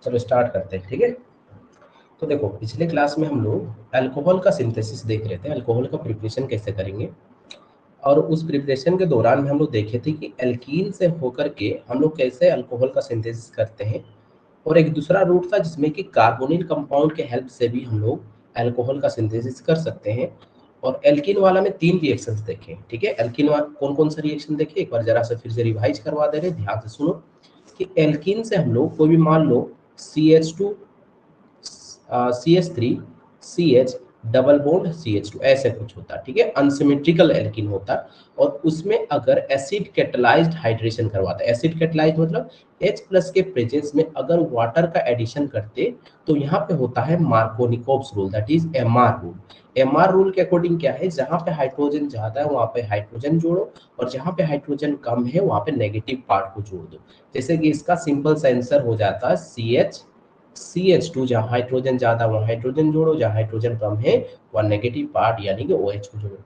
चलो स्टार्ट करते हैं, ठीक है। तो देखो पिछले क्लास में हम लोग अल्कोहल का सिंथेसिस देख रहे थे, अल्कोहल का प्रिपरेशन कैसे करेंगे। और उस प्रिपरेशन के दौरान में हम लोग देखे थे कि एल्कीन से होकर के हम लोग कैसे अल्कोहल का सिंथेसिस करते हैं। और एक दूसरा रूट था जिसमें कि कार्बोनिल कंपाउंड के हेल्प से भी हम लोग अल्कोहल का सिंथेसिस कर सकते हैं। और एल्कीन वाला में 3 रिएक्शंस देखे, ठीक है। एल्कीन वाला कौन कौन सा रिएक्शन देखे, एक बार जरा सा फिर से रिवाइज करवा दे रहे, ध्यान से सुनो। कि एल्कीन से हम लोग कोई भी मान लो CH2 CH3 CH double bond CH2 ऐसे कुछ होता है, ठीक है। अनसिमेट्रिकल एल्कीन होता है। और उसमें अगर एसिड कैटलाइज्ड हाइड्रेशन करवाता है, एसिड कैटलाइज्ड मतलब H प्लस के प्रेजेंस में अगर वाटर का एडिशन करते तो यहाँ पे होता है Markovnikov's rule, that is MR rule. MR rule के अकॉर्डिंग क्या है, जहाँ पे हाइड्रोजन ज्यादा है वहाँ पे हाइड्रोजन जोड़ो, और जहाँ पे हाइड्रोजन कम है वहाँ पे नेगेटिव पार्ट को जोड़ दो। जैसे कि इसका सिंपल सा आंसर हो जाता है CH2, जहाँ हाइड्रोजन ज्यादा वहाँ हाइड्रोजन जोड़ो, जहाँ हाइड्रोजन कम है वहाँ नेगेटिव पार्ट यानी कि OH को जोड़ो।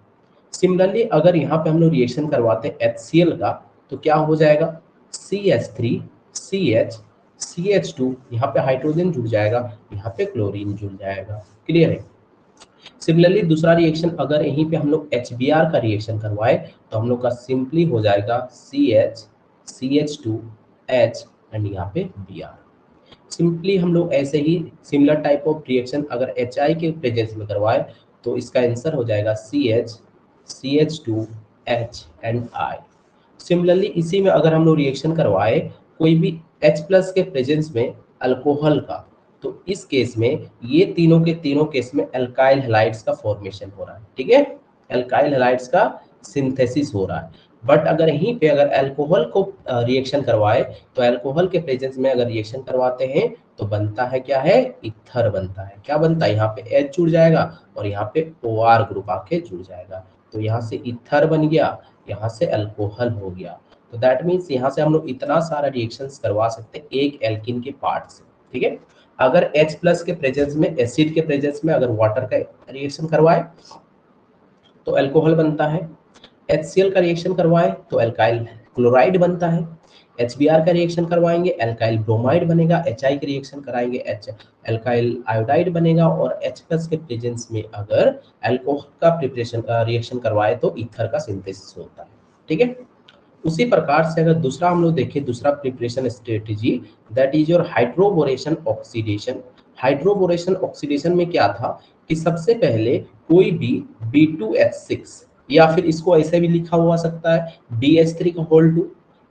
सिमिलरली अगर यहाँ पे हम लोग रिएक्शन करवाते हैं HCl का, तो क्या हो जाएगा, CH3 CH CH2, यहाँ पे हाइड्रोजन जुड़ जाएगा, यहाँ पे क्लोरीन जुड़ जाएगा। क्लियर है। सिमिलरली दूसरा रिएक्शन अगर यहीं पे हम लोग HBr का रिएक्शन करवाए तो हम लोग का सिंपली हो जाएगा CH CH2H एंड यहाँ पे Br। सिंपली हम लोग ऐसे ही सिमिलर टाइप ऑफ रिएक्शन अगर HI के प्रेजेंस में करवाए तो इसका आंसर हो जाएगा CH CH2H and I। Similarly इसी में अगर हम लोग रिएक्शन करवाए कोई भी H प्लस के प्रेजेंस में अल्कोहल का, तो इस केस में ये तीनों के तीनों केस में अल्काइल हैलाइड्स का फॉर्मेशन हो रहा है, ठीक है। अल्काइल हैलाइड्स का सिंथेसिस हो रहा है। बट अगर यहीं पे अगर अल्कोहल को रिएक्शन करवाए तो अल्कोहल के प्रेजेंस में अगर रिएक्शन करवाते हैं तो बनता है क्या है, इथर बनता है। क्या बनता है, यहाँ पे H जुड़ जाएगा और यहाँ पे OR ग्रुप आके जुड़ जाएगा, तो यहाँ से इथर बन गया, यहाँ से अल्कोहल हो गया। तो दैट मीन्स यहाँ से हम लोग इतना सारा रिएक्शंस करवा सकते हैं एक एल्किन के पार्ट से, ठीक है। अगर H प्लस के प्रेजेंस में, एसिड के प्रेजेंस में अगर वाटर का रिएक्शन करवाए तो अल्कोहल बनता है। HCl का रिएक्शन करवाए तो अल्काइल क्लोराइड बनता है। HBr का रिएक्शन करवाएंगे अल्काइल ब्रोमाइड बनेगा। HI के रिएक्शन कराएंगे अल्काइल आयोडाइड बनेगा। और H प्लस के प्रेजेंस में अगर अल्कोहल का प्रिपरेशन रिएक्शन करवाए तो ईथर का सिंथेसिस होता है, ठीक है। उसी प्रकार से अगर दूसरा हम लोग देखें, दूसरा preparation strategy that is your hydroboration oxidation. Hydroboration oxidation में क्या था कि सबसे पहले कोई भी B2H6 या फिर इसको ऐसे भी लिखा हुआ सकता है BH3 का होल 2,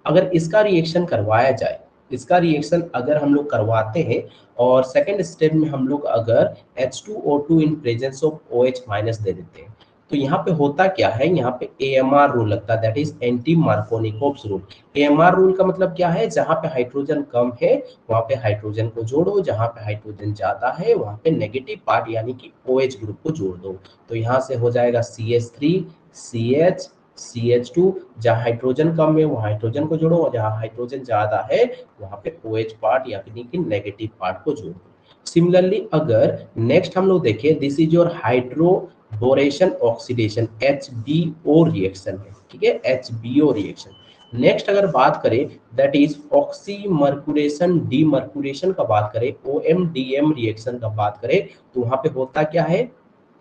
अगर इसका रिएक्शन करवाया जाए, इसका रिएक्शन अगर हम लोग करवाते हैं और सेकेंड स्टेप में हम लोग अगर H2O2 in presence of OH minus दे देते हैं तो यहाँ पे होता क्या है, यहाँ पे AMR रूल लगता है, that is anti Markovnikov's rule. AMR rule का मतलब क्या है, जहाँ पे हाइड्रोजन कम है वहाँ पे हाइड्रोजन को जोड़ो, जहाँ पे हाइड्रोजन ज्यादा है वहाँ पे नेगेटिव पार्ट यानी कि OH ग्रुप को जोड़ दो। तो यहाँ से हो जाएगा CH3 CH CH2, जहाँ हाइड्रोजन कम है वहाँ हाइड्रोजन को जोड़ो, और जहाँ हाइड्रोजन ज्यादा है वहाँ पे OH पार्ट यानी कि नेगेटिव पार्ट को जोड़ दो। सिमिलरली अगर नेक्स्ट हम लोग देखें, this is your hydroboration oxidation, HBO reaction है, ठीक है, HBO रिएक्शन। नेक्स्ट अगर बात करें दैट इज ऑक्सीमर्कुरेशन डीमर्कुरेशन का बात करें, OMDM रिएक्शन का बात करें तो वहां पे होता क्या है,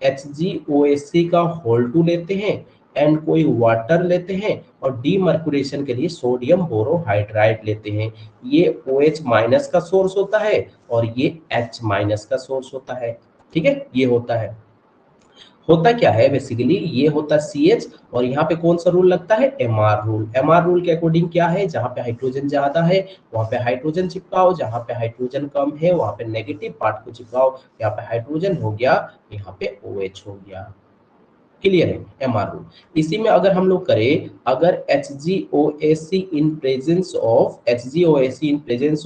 HgOHC का होल 2 लेते हैं एंड कोई वाटर लेते हैं और डीमर्कुरेशन के लिए सोडियम बोरोहाइड्राइड लेते हैं। ये OH माइनस का सोर्स होता है और ये H माइनस का सोर्स होता है, ठीक है। ये होता है, होता क्या है बेसिकली, ये होता CH और यहाँ पे कौन सा रूल लगता है, MR रूल। MR रूल के अकॉर्डिंग क्या है, जहाँ पे हाइड्रोजन ज्यादा है वहाँ पे हाइड्रोजन चिपकाओ, जहाँ पे हाइड्रोजन कम है वहाँ पे नेगेटिव पार्ट को चिपकाओ। यहाँ पे हाइड्रोजन हो गया, यहाँ पे OH हो गया। क्लियर है, MR रूल। इसी में अगर हम लोग करें, अगर HgOAC इन प्रेजेंस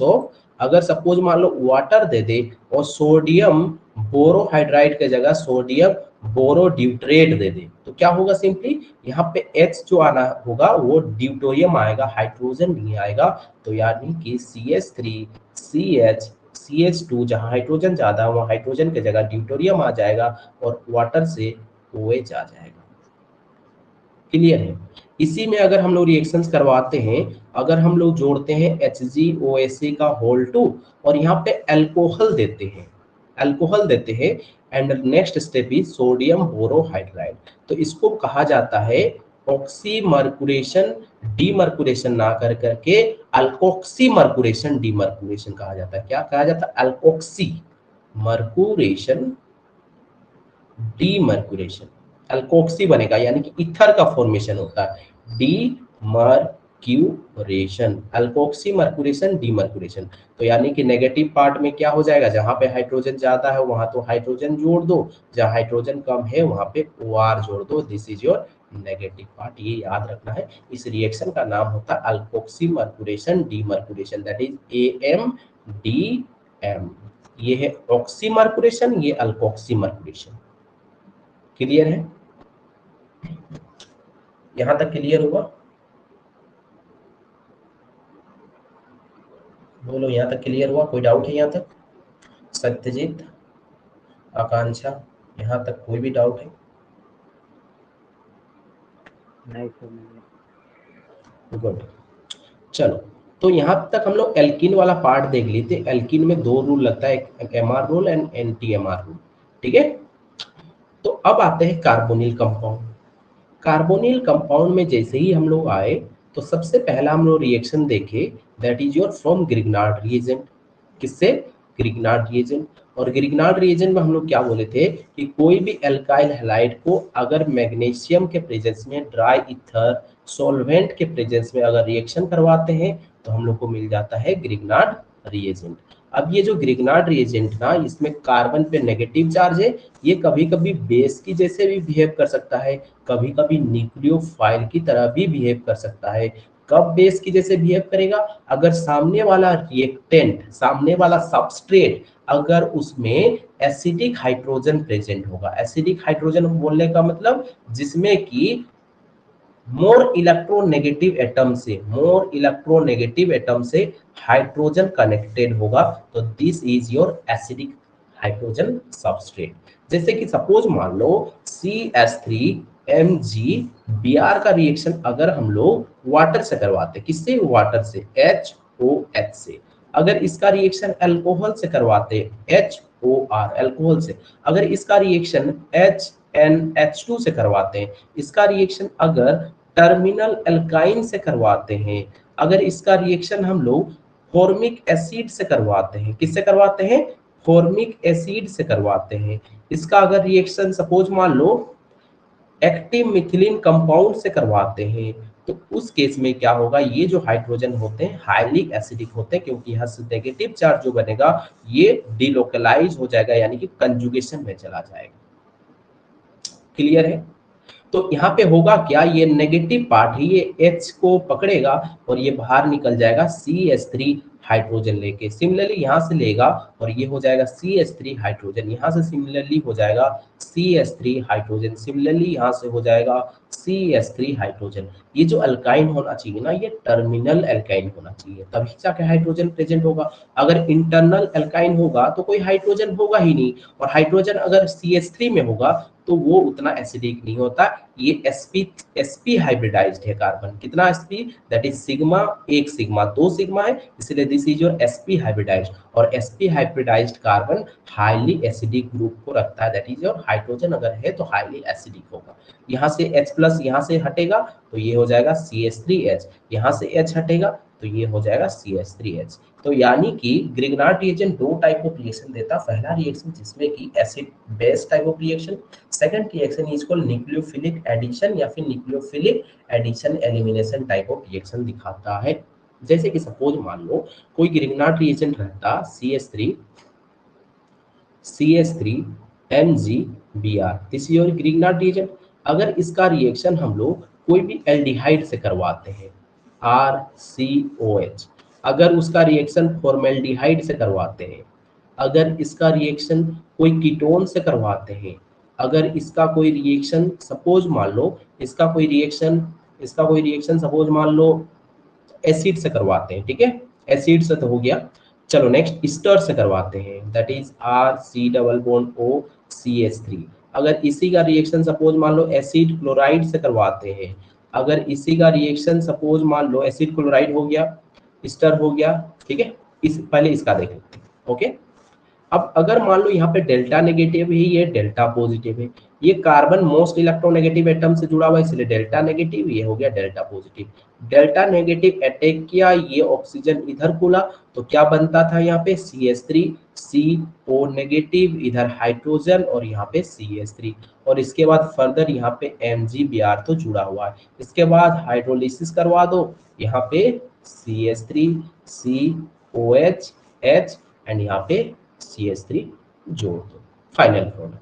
ऑफ अगर सपोज मान लो वाटर दे दे और सोडियम बोरोहाइड्राइड के जगह सोडियम बोरोड्यूट्रेट दे दे तो क्या होगा, सिंपली यहाँ पे H जो आना होगा वो ड्यूटोरियम आएगा, हाइड्रोजन नहीं आएगा। तो यानी कि CH3 CH CH2, जहाँ हाइड्रोजन ज्यादा है वहाँ हाइड्रोजन के जगह ड्यूटोरियम आ जाएगा और वाटर से OH आ जाएगा। क्लियर है। इसी में अगर हम लोग रिएक्शंस करवाते हैं अगर हम लोग जोड़ते हैं HgOAC का होल 2 और यहाँ पे अल्कोहल देते हैं, and next step is sodium borohydride, तो इसको कहा जाता है ऑक्सीमर्कुरेशन डीमर्कुरेशन ना कर करके अल्कोक्सीमर्कुरेशन डीमर्कुरेशन कहा जाता है। क्या कहा जाता है? अल्कोक्सी मर्कुरेशन डीमर्कुरेशन। अल्कोक्सी बनेगा यानी कि ईथर का फॉर्मेशन होता है, डीमर्क्यूरेशन, अल्कोक्सी मर्कुरेशन डीमर्कुरेशन। तो यानी कि नेगेटिव पार्ट में क्या हो जाएगा, जहां पे हाइड्रोजन ज्यादा है वहां तो हाइड्रोजन जोड़ दो, जहां हाइड्रोजन कम है वहां पे OR जोड़ दो। This is your negative part, ये याद रखना है। इस रिएक्शन का नाम होता है अल्कोक्सी मर्कुरेशन डीमर्कुरेशन, दैट इज AMDM। ये है ऑक्सी मर्कुरेशन, ये अल्कोक्सी मर्कुरेशन। क्लियर है? यहां तक क्लियर हुआ? बोलो, यहां तक क्लियर हुआ? कोई डाउट है यहां तक? सत्यजीत, आकांक्षा, यहां तक कोई भी डाउट है? नहीं सर, नहीं। गुड। चलो, तो यहां तक हम लोग एल्कीन वाला पार्ट देख लेते। एल्कीन में 2 रूल लगता है, एक MR rule and NTMR rule. ठीक है, तो अब आते हैं कार्बोनिल कंपाउंड। कार्बोनिल कंपाउंड में जैसे ही हम लोग आए तो सबसे पहला हम लोग रिएक्शन देखे, that is your from Grignard reagent. किससे? Grignard reagent. और ग्रिग्नार्ड रिएजेंट में हम लोग क्या बोले थे कि कोई भी एल्काइल हैलाइड को अगर मैग्नीशियम के प्रेजेंस में ड्राई ईथर सॉल्वेंट के प्रेजेंस में अगर रिएक्शन करवाते हैं तो हम लोग को मिल जाता है ग्रिग्नार्ड रिएजेंट। अब ये जो ग्रिग्नार्ड रिएजेंट ना, इसमें कार्बन पे नेगेटिव चार्ज है, ये कभी कभी बेस की जैसे भी बिहेव कर सकता है, कभी कभी न्यूक्लियोफाइल की तरह भी बिहेव कर सकता है। कब बेस की जैसे बिहेव करेगा? अगर सामने वाला रिएक्टेंट, सामने वाला सबस्ट्रेट अगर उसमें एसिडिक हाइड्रोजन प्रेजेंट होगा। एसिडिक हाइड्रोजन बोलने का मतलब जिसमें कि मोर इलेक्ट्रोनेगेटिव एटम से हाइड्रोजन कनेक्टेड होगा, तो this is your acidic hydrogen substrate. जैसे कि सपोज मान लो CH3Mg का रिएक्शन अगर हम लोग वाटर से करवाते, किससे? वाटर से, HOH से। अगर इसका रिएक्शन अल्कोहल से करवाते, HOR अल्कोहल से। अगर इसका रिएक्शन HNH2 से करवाते हैं, इसका रिएक्शन अगर टर्मिनल एल्काइन से करवाते हैं, अगर इसका रिएक्शन हम लोग फॉर्मिक एसिड से करवाते हैं, किससे करवाते हैं? फॉर्मिक एसिड से करवाते हैं। इसका अगर रिएक्शन सपोज मान लो एक्टिव मिथिलीन कंपाउंड से करवाते हैं, तो उस केस में क्या होगा? ये जो हाइड्रोजन होते हैं हाईली एसिडिक होते हैं, क्योंकि यहाँ से नेगेटिव चार्ज जो बनेगा ये डिलोकलाइज हो जाएगा, यानी कि कंजुगेशन में चला जाएगा। क्लियर है? तो यहाँ पे होगा क्या, ये नेगेटिव पार्ट ही ये H को पकड़ेगा और ये बाहर निकल जाएगा CH3 हाइड्रोजन लेके। सिमिलरली यहाँ से लेगा और ये हो जाएगा CH3 हाइड्रोजन, यहाँ से सिमिलरली हो जाएगा CH3 हाइड्रोजन, सिमिलरली यहाँ से हो जाएगा CH3 हाइड्रोजन। ये जो अल्काइन होना चाहिए ना, ये टर्मिनल अल्काइन होना चाहिए, तभी जाके हाइड्रोजन प्रेजेंट होगा। अगर इंटरनल अल्काइन होगा तो कोई हाइड्रोजन होगा ही नहीं, और हाइड्रोजन अगर CH3 में होगा तो वो उतना एसिडिक नहीं होता। ये sp हाइब्रिडाइज्ड है कार्बन। कितना sp? दैट इज सिग्मा, एक सिग्मा, 2 सिग्मा है, इसलिए this is your sp hybridized. और sp hybridized carbon highly acidic group को रखता है, दैट इज योर हाइड्रोजन अगर है तो हाईली एसिडिक होगा। यहाँ से H प्लस यहाँ से हटेगा तो ये हो जाएगा CH3H, यहाँ से H हटेगा तो ये हो जाएगा CH3H। तो यानी कि Grignard reagent 2 type of reaction देता। पहला रिएक्शन जिसमें कि acid base type of reaction, second reaction is called nucleophilic addition या फिर nucleophilic addition elimination type of reaction दिखाता है। जैसे कि सपोज मान लो कोई ग्रिग्नार्ड रिएजेंट रहता CH3MgBr, this is your Grignard reagent. अगर इसका रिएक्शन हम लोग कोई भी एल्डिहाइड से करवाते हैं, RCOH, अगर उसका रिएक्शन फॉर्मेल्डिहाइड से करवाते हैं, अगर इसका रिएक्शन कोई कीटोन से करवाते हैं, अगर इसका कोई रिएक्शन सपोज मान लो इसका कोई रिएक्शन सपोज मान लो एसिड से करवाते हैं, ठीक है, एसिड से तो हो गया। चलो नेक्स्ट स्टर से करवाते हैं, दैट इज RC≡OCH3। अगर इसी का रिएक्शन सपोज मान लो एसिड क्लोराइड से करवाते हैं, अगर इसी का रिएक्शन सपोज मान लो एसिड क्लोराइड हो गया, स्टर हो गया, ठीक है, इस पहले इसका देख लेते हैं। ओके, अब अगर मान लो यहाँ पे डेल्टा नेगेटिव है, ये डेल्टा पॉजिटिव है, ये कार्बन मोस्ट इलेक्ट्रोनेगेटिव एटम से जुड़ा हुआ है इसलिए डेल्टा नेगेटिव, ये हो गया delta positive. Delta negative attack किया, ये ऑक्सीजन इधर खुला, तो क्या बनता था यहाँ पे CH3 CO नेगेटिव, इधर हाइड्रोजन और यहाँ पे CH3, और इसके बाद फर्दर यहाँ पे MgBr तो जुड़ा हुआ है। इसके बाद हाइड्रोलिसिस करवा दो, यहाँ पे CH3 COH H एंड यहाँ पे CH3 जोड़ दो, फाइनल प्रोडक्ट।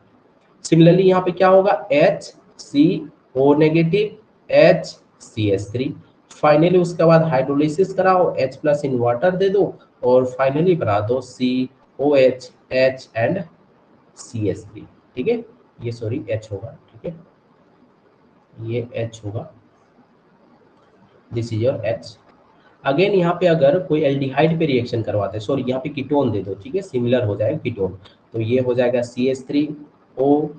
सिमिलरली यहाँ पे क्या होगा, HCO नेगेटिव HCH3, फाइनली उसके बाद हाइड्रोलिसिस कराओ, H प्लस इन वाटर दे दो और फाइनली बना दो COH H एंड CH3, ठीक है, ये सॉरी H होगा, ठीक है, ये H होगा, this is your H। Again यहाँ पे अगर कोई एल्डिहाइड पे रिएक्शन करवाते हैं, सॉरी यहाँ पे कीटोन दे दो, ठीक है, सिमिलर हो जाएगा कीटोन, तो ये हो जाएगा CH3O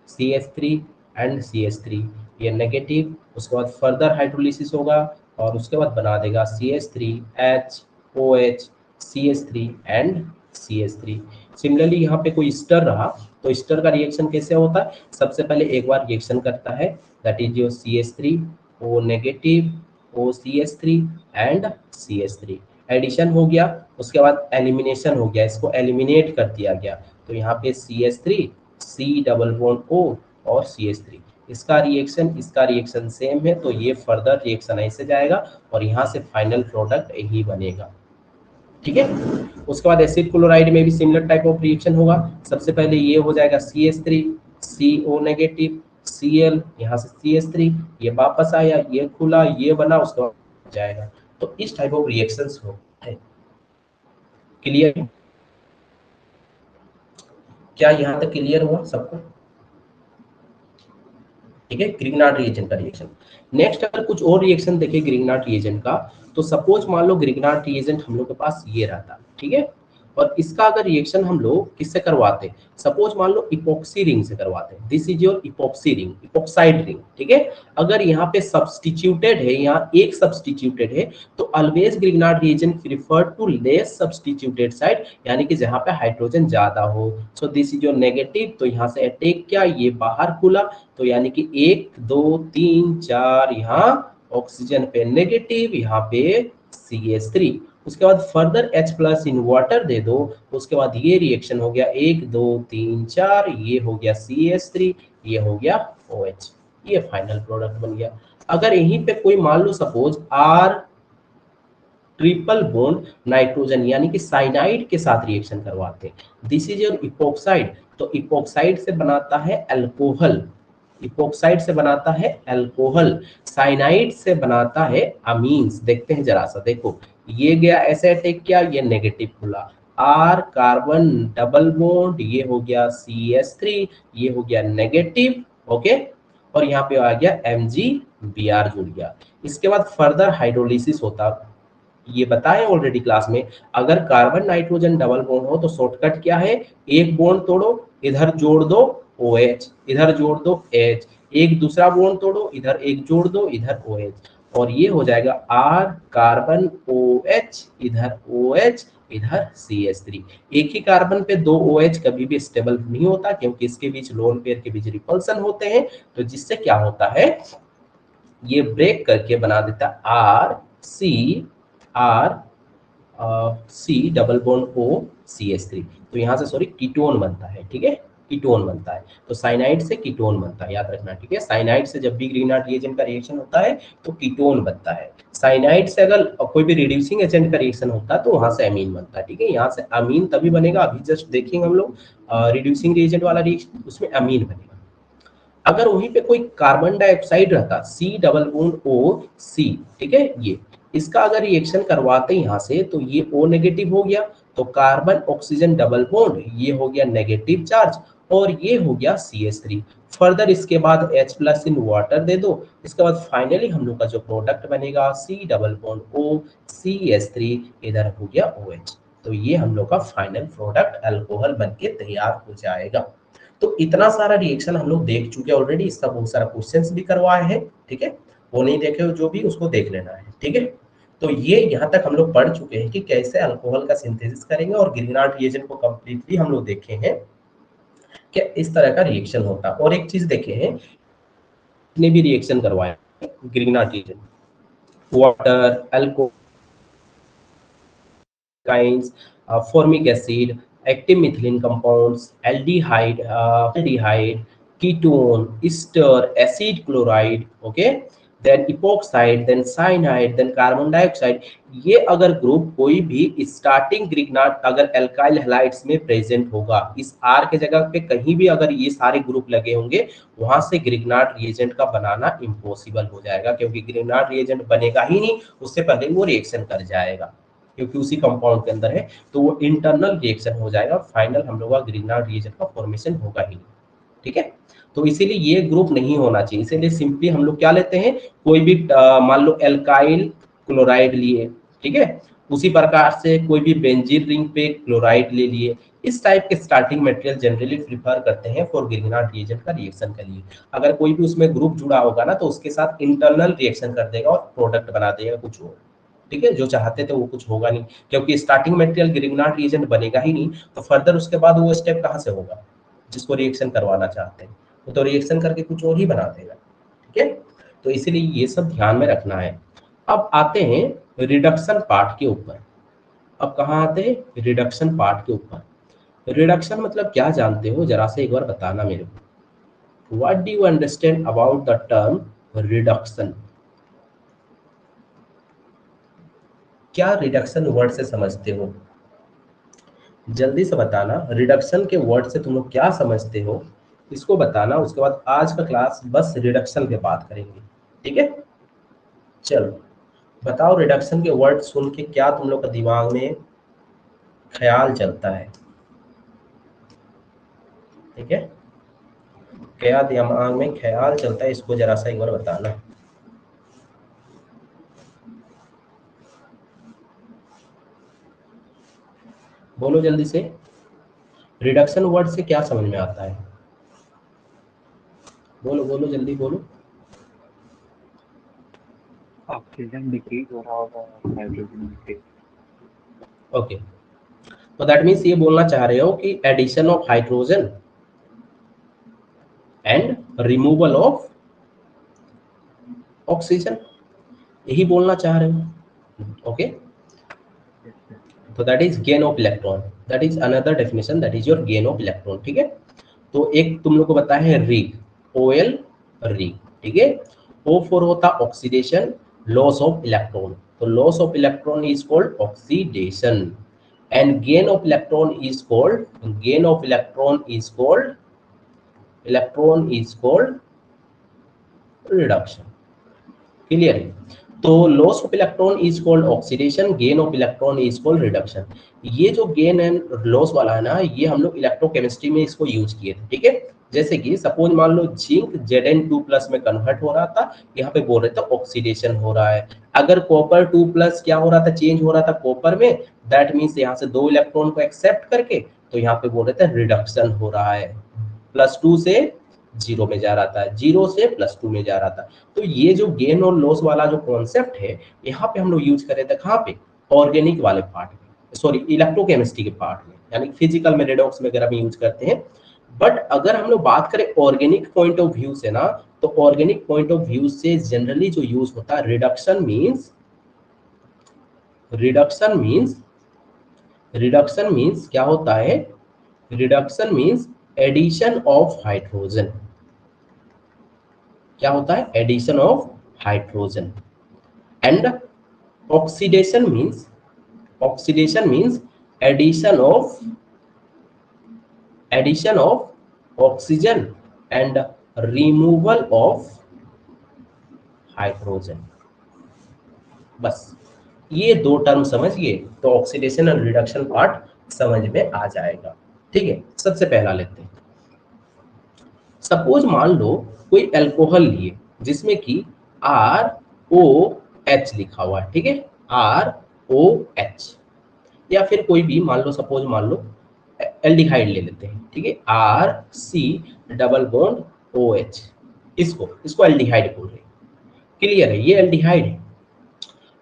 CH3 एंड CH3, ये नेगेटिव, उसके बाद फर्दर हाइड्रोलिसिस होगा और उसके बाद बना देगा CH3HOH CH3 and CH3। Similarly यहाँ पे कोई स्टर रहा तो स्टर का रिएक्शन कैसे होता है, सबसे पहले एक बार रिएक्शन करता है, that is your CH3O negative OCH3 and CH3, addition हो गया, उसके बाद एलिमिनेशन हो गया, इसको एलिमिनेट कर दिया गया, तो यहाँ पे CH3 C double bond O और CH3, इसका रिएक्शन सेम है, तो ये फर्दर रिएक्शन ऐसे जाएगा और यहाँ से फाइनल प्रोडक्ट यही बनेगा, ठीक है। उसके बाद एसिड क्लोराइड में भी सिमिलर टाइप ऑफ रिएक्शन होगा, सबसे पहले ये हो जाएगा CH3 CO नेगेटिव Cl, यहाँ से CH3, ये वापस आया, ये खुला, ये बना, उसके बाद जाएगा, तो इस टाइप ऑफ रिएक्शंस होते हैं। क्लियर, क्या यहाँ तक क्लियर हुआ सबको, ठीक है। ग्रिग्नार्ड रिएजेंट का रिएक्शन। नेक्स्ट अगर कुछ और रिएक्शन देखें ग्रिग्नार्ड रिएजेंट का, तो सपोज मान लो ग्रिग्नार्ड रिएजेंट हम लोग के पास ये रहता, ठीक है, और इसका अगर रिएक्शन हम लोग किससे करवाते, सपोज मान लो इपोक्सी रिंग से करवाते हैं, this is your epoxy ring, epoxide ring, ठीक है। अगर यहाँ पे सब्सटीट्यूटेड है, यहाँ एक सब्सटीट्यूटेड है, तो always Grignard reagent prefer to less substituted side, यानी कि जहाँ पे हाइड्रोजन ज्यादा हो, so this is your negative, तो यहाँ से अटैक क्या, ये बाहर खुला, तो यानी कि 1 2 3 4 यहाँ ऑक्सीजन पे नेगेटिव, यहाँ पे CH3, उसके बाद further H plus in water दे दो, उसके बाद ये रिएक्शन हो गया 1 2 3 4, ये हो गया CH3, ये हो गया OH, ये फाइनल प्रोडक्ट बन गया। अगर यहीं पे कोई मान लो suppose R triple bond nitrogen यानी कि साइनाइड के साथ रिएक्शन करवाते हैं, दिस इज योर इपोक्साइड, तो इपोक्साइड से बनाता है अल्कोहल, इपोक्साइड से बनाता है अल्कोहल, साइनाइड से बनाता है अमीन्स। देखते हैं जरा सा, देखो ये गया ऐसे अटैक किया, ये नेगेटिव खुला, R कार्बन डबल बॉन्ड, ये हो गया CH3, ये हो गया नेगेटिव, ओके, और यहाँ पे आ गया MgBr जुड़ गया। इसके बाद फर्दर हाइड्रोलिसिस होता, ये बताया ऑलरेडी क्लास में, अगर कार्बन नाइट्रोजन डबल बॉन्ड हो तो शॉर्टकट क्या है, एक बॉन्ड तोड़ो, इधर जोड़ दो OH, इधर जोड़ दो H, एक दूसरा बॉन्ड तोड़ो, इधर एक जोड़ दो, इधर OH, और ये हो जाएगा R कार्बन OH, इधर OH, इधर CH3। एक ही कार्बन पे दो OH कभी भी स्टेबल नहीं होता, क्योंकि इसके बीच लोन पेयर के बीच रिपल्सन होते हैं, तो जिससे क्या होता है, ये ब्रेक करके बना देता C double bond O CH3, तो यहाँ से सॉरी कीटोन बनता है, ठीक है, कीटोन बनता है, तो साइनाइड से कीटोन बनता है, याद रखना, ठीक है। साइनाइड से जब भी ग्रिग्नार्ड रिएजेंट का रिएक्शन होता है तो कीटोन बनता है, साइनाइड से अगर कोई भी रिड्यूसिंग एजेंट का रिएक्शन होता है तो वहां से अमीन बनता है, ठीक है। यहाँ से अमीन तभी बनेगा, अभी जस्ट देखेंगे हम लोग रिड्यूसिंग रिएजेंट वाला रिएक्शन, उसमें अमीन बनेगा। अगर वहीं पे कोई कार्बन डाइऑक्साइड रहता C double bond O C, ठीक है, ये इसका अगर रिएक्शन करवाते यहाँ से तो ये O नेगेटिव हो गया, तो कार्बन ऑक्सीजन डबल बॉन्ड, ये हो गया नेगेटिव चार्ज, और ये हो गया CH3, फर्दर इसके बाद H प्लस इन वाटर दे दो, इसके बाद फाइनली हम लोग का जो प्रोडक्ट बनेगा C double bond O CH3, इधर हो गया OH, तो ये हम लोग का फाइनल प्रोडक्ट अल्कोहल बनके तैयार हो जाएगा। तो इतना सारा रिएक्शन हम लोग देख चुके हैं ऑलरेडी, इसका बहुत सारा क्वेश्चंस भी करवाए हैं, ठीक है। वो नहीं देखे हो जो भी, उसको देख लेना है, ठीक है। तो ये यहाँ तक हम लोग पढ़ चुके हैं कि कैसे अल्कोहल का सिंथेसिस करेंगे, और ग्रिग्नार्ड रिएजेंट को कंप्लीटली हम लोग देखे हैं कि इस तरह का रिएक्शन होता है। और एक चीज देखे हैं, ने भी रिएक्शन करवाया Grignard reagent, water, alkynes, formic acid, active methylene compounds, aldehyde, ketone, ester, acid chloride, okay, then epoxide, then cyanide, then carbon dioxide. ये अगर ग्रुप कोई भी स्टार्टिंग ग्रिग्नार्ड अगर एल्काइल हैलाइड्स में प्रेजेंट होगा, इस आर के जगह पे कहीं भी अगर ये सारे ग्रुप लगे होंगे, वहां से ग्रिग्नार्ड रिएजेंट का बनाना इम्पॉसिबल हो जाएगा, क्योंकि ग्रिग्नार्ड रिएजेंट बनेगा ही नहीं, उससे पहले वो रिएक्शन कर जाएगा, क्योंकि उसी कंपाउंड के अंदर है, तो वो इंटरनल रिएक्शन हो जाएगा, फाइनल हम लोग का ग्रिग्नार्ड रिएजेंट का फॉर्मेशन होगा ही नहीं, ठीक है। तो इसीलिए ये ग्रुप नहीं होना चाहिए, इसीलिए सिंपली हम लोग क्या लेते हैं, कोई भी मान लो एल्काइल क्लोराइड लिए, ठीक है, उसी प्रकार से कोई भी बेंजीन रिंग पे क्लोराइड ले लिए, इस टाइप के स्टार्टिंग मटेरियल जनरली प्रिफर करते हैं फॉर ग्रिग्नार्ड रिएजेंट का रिएक्शन के लिए। अगर कोई भी उसमें ग्रुप जुड़ा होगा ना, तो उसके साथ इंटरनल रिएक्शन कर देगा और प्रोडक्ट बना देगा कुछ और, ठीक है, जो चाहते थे वो कुछ होगा नहीं, क्योंकि स्टार्टिंग मटेरियल ग्रिग्नार्ड रिएजेंट बनेगा ही नहीं, तो फर्दर उसके बाद वो स्टेप कहाँ से होगा, जिसको रिएक्शन करवाना चाहते हैं वो तो रिएक्शन करके कुछ और ही बना देगा, ठीक है। तो इसीलिए ये सब ध्यान में रखना है। अब आते हैं रिडक्शन पार्ट के ऊपर। अब कहाँ आते हैं, रिडक्शन पार्ट के ऊपर। रिडक्शन मतलब क्या जानते हो, जरा से एक बार बताना मेरे को। What do you understand about the term reduction? क्या रिडक्शन वर्ड से समझते हो, जल्दी से बताना। रिडक्शन के वर्ड से तुम लोग क्या समझते हो, इसको बताना। उसके बाद आज का क्लास बस रिडक्शन पे बात करेंगे, ठीक है। चलो बताओ, रिडक्शन के वर्ड सुन के क्या तुम लोग का दिमाग में ख्याल चलता है, ठीक है, क्या दिमाग में ख्याल चलता है, इसको जरा सा एक बार बताना। बोलो जल्दी से, रिडक्शन वर्ड से क्या समझ में आता है, बोलो बोलो जल्दी बोलो। ऑक्सीजन डिक्रीज हो रहा होगा, हाइड्रोजन इंक्रीज। ओके, तो दैट मीन्स ये बोलना चाह रहे हो कि addition of hydrogen and removal of oxygen, यही बोलना चाह रहे हो, ओके। तो that is gain of electron, that is another definition, that is your gain of electron, ठीक है। तो एक तुम लोग को बताया है रीग, ओएल रीग, ठीक है। ओ फॉर होता ऑक्सीडेशन, लॉस ऑफ इलेक्ट्रॉन, तो loss of electron is called oxidation, and gain of electron is called, gain of electron is called reduction, clear है। तो loss of electron is called oxidation, gain of electron is called reduction. ये जो gain and loss वाला है ना, ये हम लोग इलेक्ट्रोकेमिस्ट्री में इसको यूज किए थे, ठीक है। जैसे कि सपोज मान लो जिंक Zn2+ में कन्वर्ट हो रहा था, यहाँ पे बोल रहे थे ऑक्सीडेशन हो रहा है। अगर कॉपर 2+ क्या हो रहा था, चेंज हो रहा था कॉपर में, दैट मीन्स यहाँ से 2 इलेक्ट्रॉन को एक्सेप्ट करके, तो यहाँ पे बोल रहे थे रिडक्शन हो रहा है, +2 से 0 में जा रहा था, 0 से +2 में जा रहा था। तो ये जो गेन और लॉस वाला जो कॉन्सेप्ट है, यहाँ पे हम लोग यूज कर रहे थे कहाँ पे, ऑर्गेनिक वाले पार्ट में, सॉरी इलेक्ट्रोकेमिस्ट्री के पार्ट में, यानी फिजिकल में रेडॉक्स वगैरह में यूज करते हैं। बट अगर हम लोग बात करें ऑर्गेनिक पॉइंट ऑफ व्यू से ना, तो ऑर्गेनिक पॉइंट ऑफ व्यू से जनरली जो यूज होता है रिडक्शन मीन्स, रिडक्शन मीन्स क्या होता है, reduction means addition of hydrogen, क्या होता है, addition of hydrogen. And oxidation means, addition of oxygen and removal of hydrogen. बस ये दो टर्म समझिए तो ऑक्सीडेशन और रिडक्शन पार्ट समझ में आ जाएगा, ठीक है। सबसे पहला लेते हैं, सपोज मान लो कोई अल्कोहल लिए जिसमें कि ROH लिखा हुआ है, ठीक है, ROH, या फिर कोई भी मान लो, सपोज मान लो एल्डिहाइड ले लेते हैं, ठीक है, RC डबल बॉन्ड OH, इसको एल्डिहाइड बोल रहे हैं, क्लियर है, ये एल्डिहाइड है।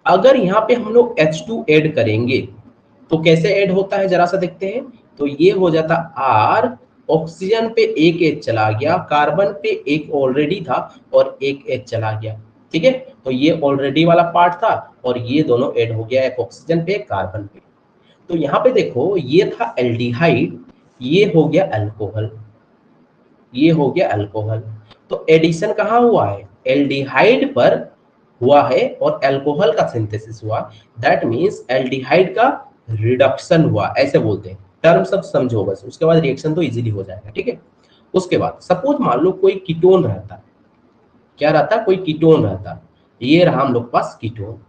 अगर यहाँ पे हम लोग H2 ऐड करेंगे तो कैसे ऐड होता है जरा सा देखते हैं। तो ये हो जाता R, ऑक्सीजन पे एक H चला गया, कार्बन पे एक ऑलरेडी था और एक H चला गया, ठीक है। तो ये ऑलरेडी वाला पार्ट था और ये दोनों ऐड हो गया, एक ऑक्सीजन पे एक कार्बन पे। तो यहाँ पे देखो ये था एल्डिहाइड, ये हो गया अल्कोहल, ये हो गया अल्कोहल। तो एडिशन कहाँ हुआ है, एल्डिहाइड पर हुआ है और अल्कोहल का सिंथेसिस हुआ। दैट मींस एल्डिहाइड का रिडक्शन हुआ, ऐसे बोलते हैं। टर्म सब समझो बस, उसके बाद रिएक्शन तो इजीली हो जाएगा, ठीक है। उसके बाद सपोज मान लो कोई कीटोन रहता है, क्या रहता है, कोई कीटोन रहता है। ये रहा हम लोग पास कीटोन।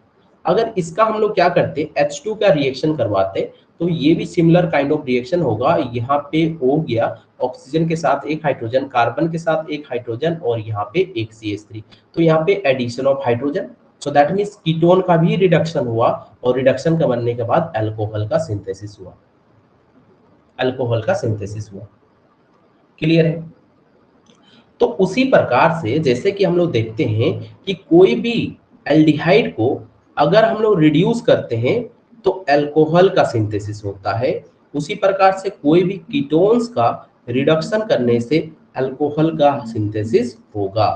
अगर इसका हम लोग क्या करते, H2 का रिएक्शन करवाते, तो ये भी सिमिलर काइंड ऑफ रिएक्शन होगा। यहाँ पे हो गया ऑक्सीजन के साथ एक हाइड्रोजन, कार्बन के साथ एक हाइड्रोजन और यहाँ पे एक CH3। तो यहाँ पे addition of hydrogen, so that means ketone का भी रिडक्शन हुआ और रिडक्शन का बनने के बाद अल्कोहल का सिंथेसिस हुआ, अल्कोहल का सिंथेसिस हुआ। क्लियर है। तो उसी प्रकार से जैसे कि हम लोग देखते हैं कि कोई भी एल्डिहाइड को अगर हम लोग रिड्यूस करते हैं तो अल्कोहल का सिंथेसिस होता है, उसी प्रकार से कोई भी कीटोन्स का रिडक्शन करने से अल्कोहल का सिंथेसिस होगा।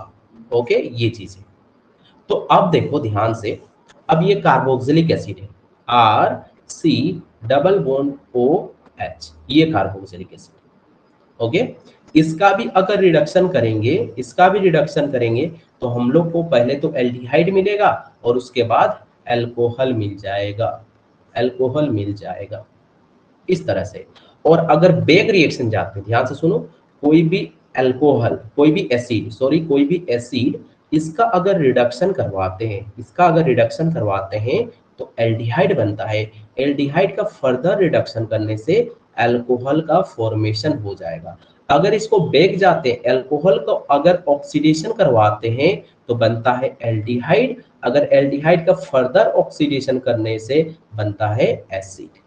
ओके, ये चीज है। तो अब देखो ध्यान से, अब ये कार्बोक्सिलिक एसिड है, RC डबल बॉन्ड OH, ये कार्बोक्सिलिक एसिड, ओके। इसका भी अगर रिडक्शन करेंगे, इसका भी रिडक्शन करेंगे तो हम लोग को पहले तो एल्डिहाइड मिलेगा और उसके बाद अल्कोहल मिल जाएगा, अल्कोहल मिल जाएगा इस तरह से। और अगर बेक रिएक्शन जाते हैं, ध्यान से सुनो, कोई भी अल्कोहल, कोई भी एसिड, सॉरी कोई भी एसिड, इसका अगर रिडक्शन करवाते हैं, इसका अगर रिडक्शन करवाते हैं तो एल्डिहाइड बनता है। एल्डिहाइड का फर्दर रिडक्शन करने से अल्कोहल का फॉर्मेशन हो जाएगा। अगर इसको बेक जाते हैं, अल्कोहल को अगर ऑक्सीडेशन करवाते हैं तो बनता है एल्डिहाइड। अगर एल्डिहाइड का फर्दर ऑक्सीडेशन करने से बनता है एसिड।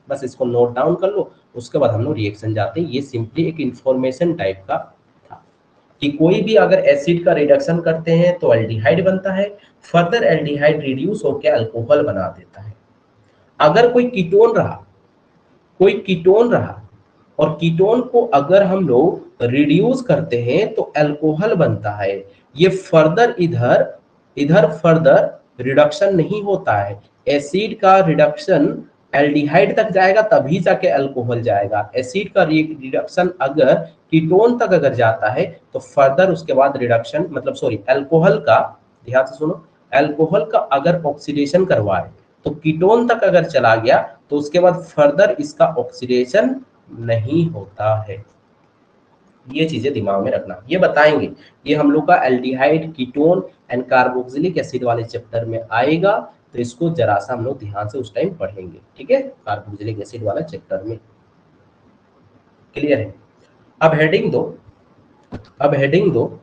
बस इसको नोट डाउन कर लो, उसके बाद हम लोग रिएक्शन जाते हैं। ये सिंपली एक इंफॉर्मेशन टाइप का था कि कोई भी अगर एसिड का रिडक्शन करते हैं तो एल्डिहाइड बनता है, फर्दर एल्डिहाइड रिड्यूस होकर अल्कोहल बना देता है। अगर कोई कीटोन रहा, कोई कीटोन रहा और कीटोन को अगर हम लोग रिड्यूस करते हैं तो अल्कोहल बनता है। ये फर्दर इधर इधर फर्दर रिडक्शन नहीं होता है। एसिड का रिडक्शन एल्डिहाइड तक जाएगा तभी जाके अल्कोहल जाएगा। एसिड का रिडक्शन अगर कीटोन तक अगर जाता है तो फर्दर उसके बाद रिडक्शन, मतलब सॉरी अल्कोहल का, ध्यान से सुनो, अल्कोहल का अगर ऑक्सीडेशन करवाए तो कीटोन तक अगर चला गया तो उसके बाद फर्दर इसका ऑक्सीडेशन नहीं होता है। ये चीजें दिमाग में रखना, ये बताएंगे, ये हम लोग का aldehyde, ketone and carboxylic acid वाले चैप्टर में आएगा। तो इसको जरा सा हम लोग ध्यान से उस टाइम पढ़ेंगे, ठीक है, कार्बोक्सिलिक एसिड वाला चैप्टर में। क्लियर है। अब हेडिंग दो, अब हेडिंग दो,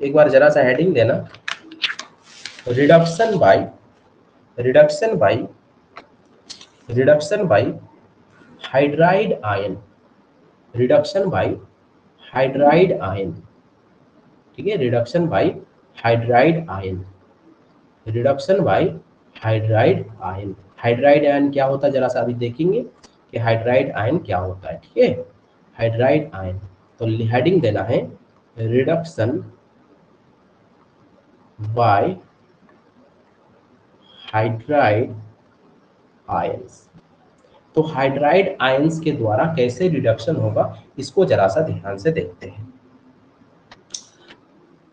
एक बार जरा सा हेडिंग देना, reduction by, reduction by, reduction by hydride ion, reduction by hydride ion, ठीक है, reduction by hydride ion, reduction by hydride ion. Hydride ion क्या होता है जरा सा अभी देखेंगे कि हाइड्राइड आयन क्या होता है, ठीक है, हाइड्राइड आयन। तो हेडिंग देना है रिडक्शन बाय हाइड्राइड आयंस। तो हाइड्राइड आयंस के द्वारा कैसे रिडक्शन होगा इसको जरा सा ध्यान से देखते हैं।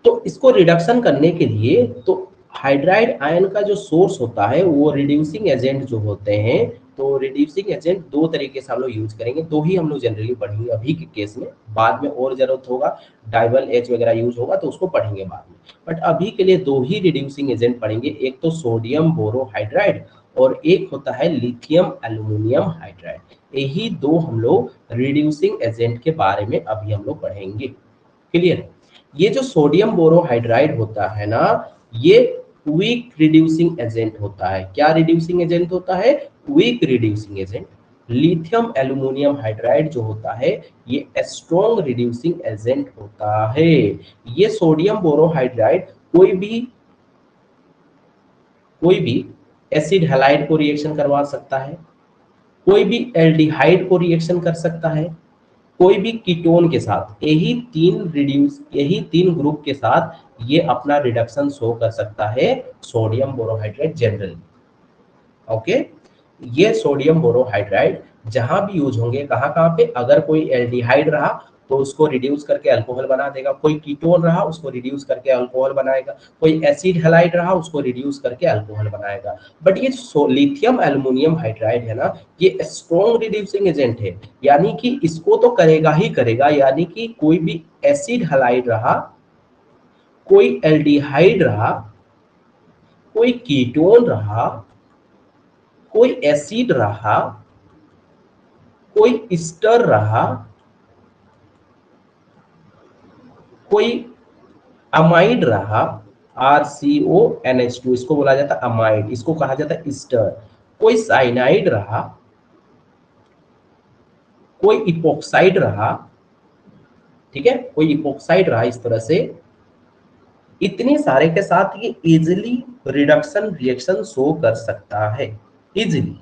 तो इसको रिडक्शन करने के लिए तो हाइड्राइड आयन का जो सोर्स होता है वो रिड्यूसिंग एजेंट जो होते हैं, तो रिड्यूसिंग एजेंट दो तरीके से हम लोग यूज करेंगे, दो ही हम लोग जनरली पढ़ेंगे अभी के केस में। बाद में और जरूरत होगा, डाइवल एच वगैरह यूज होगा तो उसको पढ़ेंगे बाद में, बट अभी के लिए दो ही रिड्यूसिंग एजेंट पढ़ेंगे। एक तो सोडियम बोरोहाइड्राइड और एक होता है लिथियम एल्यूमिनियम हाइड्राइड। यही दो हम लोग रिड्यूसिंग एजेंट के बारे में अभी हम लोग पढ़ेंगे। क्लियर है। ये जो सोडियम बोरोहाइड्राइड होता है ना, ये वीक रिड्यूसिंग एजेंट होता है। क्या रिड्यूसिंग एजेंट होता है? Weak reducing agent. Lithium aluminium hydride जो होता है ये स्ट्रॉन्ग रिड्यूसिंग एजेंट होता है। ये सोडियम बोरोहाइड्राइड कोई भी कोई भी एसिड हैलाइड को रिएक्शन करवा सकता है, कोई भी एल्डिहाइड को रिएक्शन कर सकता है, कोई भी कीटोन के साथ, यही तीन ग्रुप के साथ ये अपना रिडक्शन शो कर सकता है सोडियम बोरोहाइड्रेट जनरली। ओके, ये सोडियम बोरोहाइड्राइड जहां भी यूज होंगे, कहाँ कहाँ पे, अगर कोई एल्डिहाइड रहा तो उसको रिड्यूस करके अल्कोहल बना देगा, कोई कीटोन रहा उसको रिड्यूस करके अल्कोहल बनाएगा, कोई एसिड हैलाइड रहा उसको रिड्यूस करके अल्कोहल बनाएगा। बट ये लिथियम एल्युमिनियम हाइड्राइड है ना, ये स्ट्रॉन्ग रिड्यूसिंग एजेंट है, यानी कि इसको तो करेगा ही करेगा, यानी कि कोई भी एसिड हैलाइड रहा, कोई एल्डिहाइड रहा, कोई कीटोन रहा, कोई एसिड रहा, कोई स्टर रहा, कोई अमाइड रहा, RCONH2 इसको बोला जाता है अमाइड, इसको कहा जाता है स्टर, कोई साइनाइड रहा, कोई इपोक्साइड रहा, ठीक है, कोई इपोक्साइड रहा, इस तरह से इतने सारे के साथ ये इजिली रिडक्शन रिएक्शन शो कर सकता है, इजिली।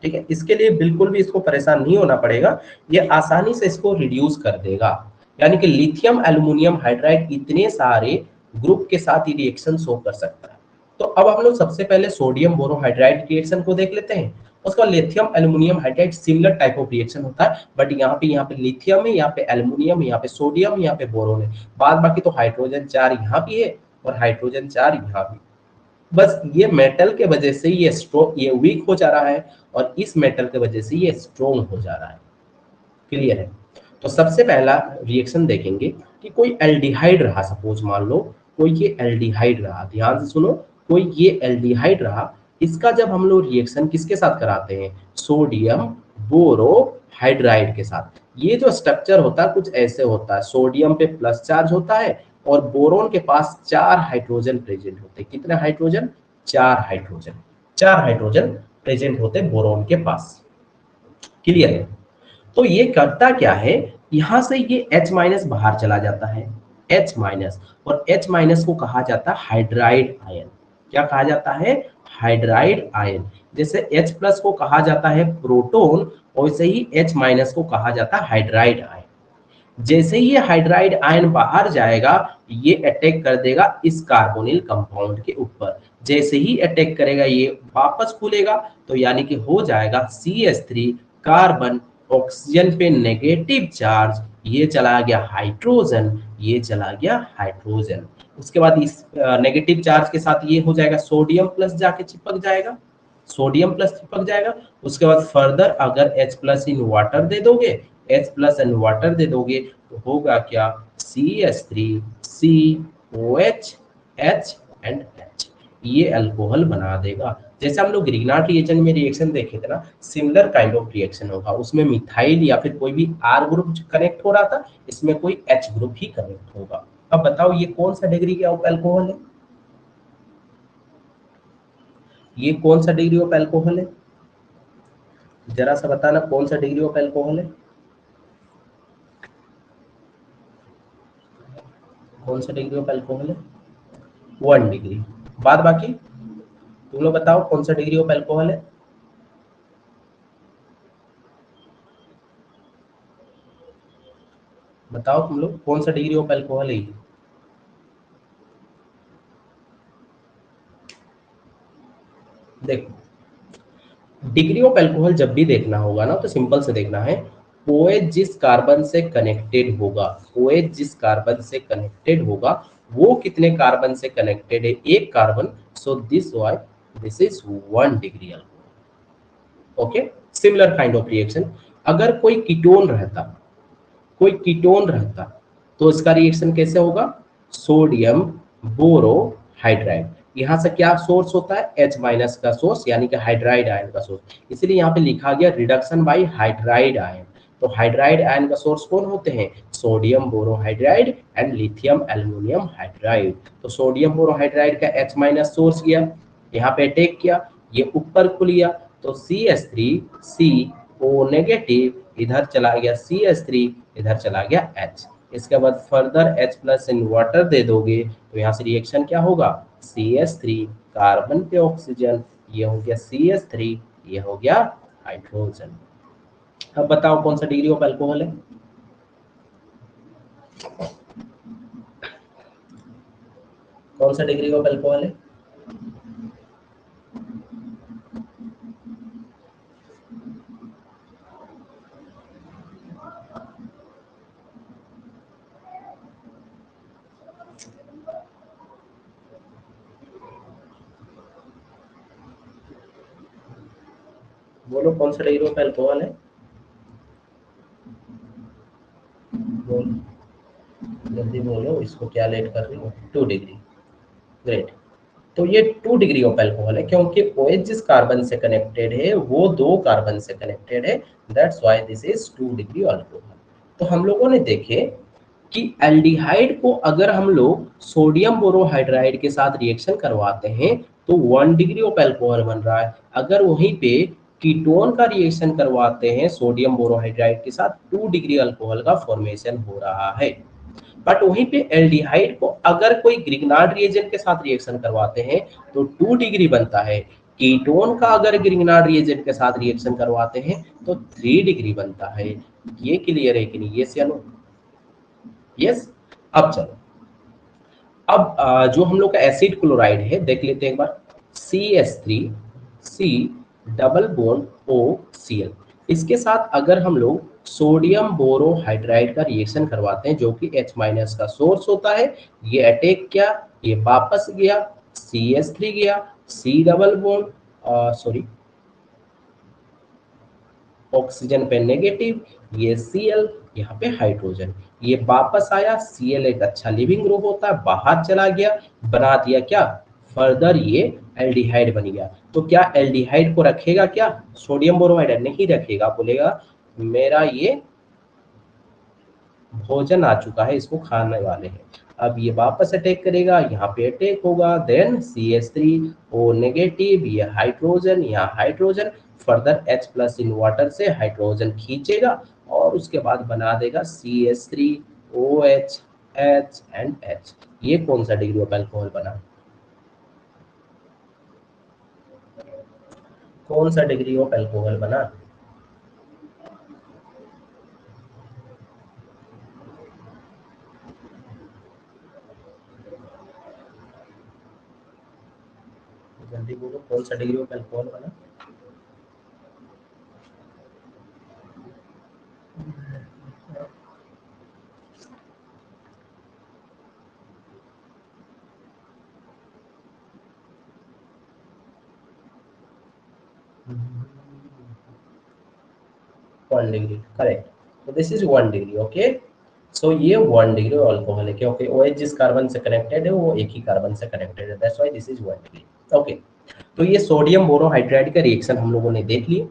ठीक है, इसके लिए बिल्कुल भी इसको परेशान नहीं होना पड़ेगा, ये आसानी से इसको रिड्यूस कर देगा। यानी कि लिथियम एल्युमिनियम हाइड्राइड इतने सारे ग्रुप के साथ ये रिएक्शन शो कर सकता है। तो अब हम लोग सबसे पहले सोडियम बोरोहाइड्राइड रिएक्शन को देख लेते हैं, उसका lithium aluminium hydride similar type of reaction होता है, बट यहाँ पे लिथियम है, यहाँ पे एल्युमिनियम, यहाँ पे सोडियम, यहाँ पे बोरोन है, बाद बाकी तो हाइड्रोजन 4 यहाँ भी है और हाइड्रोजन 4 यहाँ भी। बस ये मेटल के वजह से ये स्ट्रॉन्ग, ये वीक हो जा रहा है और इस मेटल के वजह से ये स्ट्रॉन्ग हो जा रहा है। क्लियर है? तो सबसे पहला रिएक्शन देखेंगे कि कोई एल्डिहाइड रहा, सपोज मान लो कोई ये एल्डिहाइड रहा, ध्यान से सुनो, कोई ये एल्डिहाइड रहा, इसका जब हम लोग रिएक्शन किसके साथ कराते हैं, सोडियम बोरोहाइड्राइड के साथ। ये जो स्ट्रक्चर होता है कुछ ऐसे होता है, सोडियम पे प्लस चार्ज होता है और बोरोन के पास 4 हाइड्रोजन प्रेजेंट होते हैं। कितने हाइड्रोजन? 4 हाइड्रोजन, 4 हाइड्रोजन प्रेजेंट होते हैं बोरोन के पास। क्लियर है? तो ये करता क्या है, यहां से ये H माइनस बाहर चला जाता है, H माइनस, और H माइनस को कहा जाता है हाइड्राइड आयन। क्या कहा जाता है? Hydride ion. जैसे H प्लस को कहा जाता है प्रोटॉन, वैसे ही H माइनस को कहा जाता है हाइड्राइड आयन। जैसे ही ये हाइड्राइड आयन बाहर जाएगा, ये अटैक कर देगा इस कार्बोनिल कंपाउंड के ऊपर। जैसे ही अटैक करेगा ये वापस खुलेगा, तो यानी कि हो जाएगा CH3 कार्बन, ऑक्सीजन पे नेगेटिव चार्ज, ये चला गया हाइड्रोजन, ये चला गया हाइड्रोजन। उसके बाद इस नेगेटिव चार्ज के साथ ये हो जाएगा सोडियम प्लस, जाके चिपक जाएगा, सोडियम प्लस चिपक जाएगा। उसके बाद फर्दर अगर H प्लस इन वाटर दे दोगे, H प्लस इन वाटर दे दोगे, तो होगा क्या, CH3 COH H and H, ये अल्कोहल बना देगा। जैसे हम लोग ग्रीनार्ड रिएक्शन में रिएक्शन देखे थे ना, सिमिलर काइंड ऑफ रिएक्शन होगा, उसमें मिथाइल या फिर कोई भी R ग्रुप कनेक्ट हो रहा था, इसमें कोई H ग्रुप ही कनेक्ट होगा। अब बताओ ये कौन सा डिग्री का अल्कोहल है, ये कौन सा डिग्री ऑफ अल्कोहल है, जरा सा बताना कौन सा डिग्री ऑफ अल्कोहल है, कौन सा डिग्री ऑफ अल्कोहल है? 1 डिग्री। बाद बाकी तुम लोग बताओ कौन सा डिग्री ऑफ अल्कोहल है? बताओ तुम लोग कौन सा डिग्री ऑफ अल्कोहल है? देखो, डिग्री ऑफ अल्कोहल जब भी देखना होगा ना, तो सिंपल से देखना है, OH जिस कार्बन से कनेक्टेड होगा, OH जिस कार्बन से कनेक्टेड होगा, वो कितने कार्बन से कनेक्टेड है, एक carbon, so this is 1 degree alcohol. Okay, similar kind of reaction. अगर कोई कीटोन रहता, कोई कीटोन रहता, तो इसका रिएक्शन कैसे होगा, सोडियम बोरोहाइड्राइड, यहाँ से क्या सोर्स होता है, H माइनस का सोर्स, यानी कि हाइड्राइड आयन का सोर्स, इसलिए यहाँ पे लिखा गया रिडक्शन बाय हाइड्राइड आयन। तो हाइड्राइड आयन का सोर्स कौन होते हैं, sodium borohydride and lithium aluminium hydride. तो सोडियम बोरोहाइड्राइड का H माइनस सोर्स गया, यहाँ पे अटैक किया, ये ऊपर खुल गया, तो CH3 CO नेगेटिव, इधर चला गया CH3, इधर चला गया H। इसके बाद further H plus in water दे दोगे, तो यहाँ से रिएक्शन क्या होगा, CH3 कार्बन पे ऑक्सीजन, ये हो गया CH3, ये हो गया हाइड्रोजन। अब बताओ कौन सा डिग्री ऑफ अल्कोहल है? कौन सा डिग्री ऑफ अल्कोहल है? बोलो कौन सा डिग्री ऑफ अल्कोहल है? बोलो, जल्दी बोलो, इसको क्या लेट कर रही हो? 2 डिग्री। ग्रेट। तो ये 2 डिग्री ऑफ अल्कोहल है क्योंकि OH जिस कार्बन से कनेक्टेड है वो 2 कार्बन से कनेक्टेड है, that's why this is 2 degree alcohol. तो हम लोगों ने देखे कि एल्डिहाइड को अगर हम लोग सोडियम बोरोहाइड्राइड के साथ रिएक्शन करवाते हैं तो 1 डिग्री ऑफ अल्कोहल बन रहा है। अगर वहीं पे कीटोन का रिएक्शन करवाते हैं सोडियम बोरोहाइड्राइड के साथ, 2 डिग्री अल्कोहल का फॉर्मेशन हो रहा है। बट वहीं पे एल्डिहाइड को अगर कोई ग्रिग्नार्ड रिएजेंट के साथ रिएक्शन करवाते हैं तो 2 डिग्री बनता है। कीटोन का अगर ग्रिग्नार्ड रिएजेंट के साथ रिएक्शन करवाते हैं तो 3 डिग्री बनता है। ये क्लियर है कि नहीं? यस या नो? यस। अब चलो, अब जो हम लोग का एसिड क्लोराइड है देख लेते हैं एक बार। CH3C डबल बॉन्ड OCl, इसके साथ अगर हम लोग सोडियम बोरोहाइड्राइड का रिएक्शन करवाते हैं जो कि H- का सोर्स होता है, ये अटैक किया, ये वापस गया, CH3 गया, C double bond sorry oxygen पे नेगेटिव, ये Cl, यहाँ पे हाइड्रोजन, ये वापस आया, Cl एक अच्छा लिविंग ग्रुप होता है, बाहर चला गया, बना दिया क्या? फर्दर ये एल्डिहाइड बन गया। तो क्या एल्डिहाइड को रखेगा क्या सोडियम बोरोहाइड्राइड? नहीं रखेगा, बोलेगा मेरा ये भोजन आ चुका है, इसको खाने वाले हैं। अब ये वापस अटैक करेगा, यहाँ पे अटैक होगा, देन CH3O नेगेटिव, ये हाइड्रोजन, यहाँ hydrogen, further H plus in water से हाइड्रोजन खींचेगा और उसके बाद बना देगा CH3OH H एंड H। ये कौन सा डिग्री ऑफ अल्कोहल बना? कौन सा डिग्री ऑफ अल्कोहल बना? जल्दी बोलो, कौन सा डिग्री ऑफ अल्कोहल बना? One degree, correct. तो दिस इज 1 डिग्री, ओके। सो ये 1 डिग्री अल्कोहल है क्योंकि OH जिस कार्बन से कनेक्टेड है वो एक ही कार्बन से कनेक्टेड है, that's why this is 1 degree, okay. तो ये सोडियम बोरोहाइड्राइड का रिएक्शन हम लोगों ने देख लिया।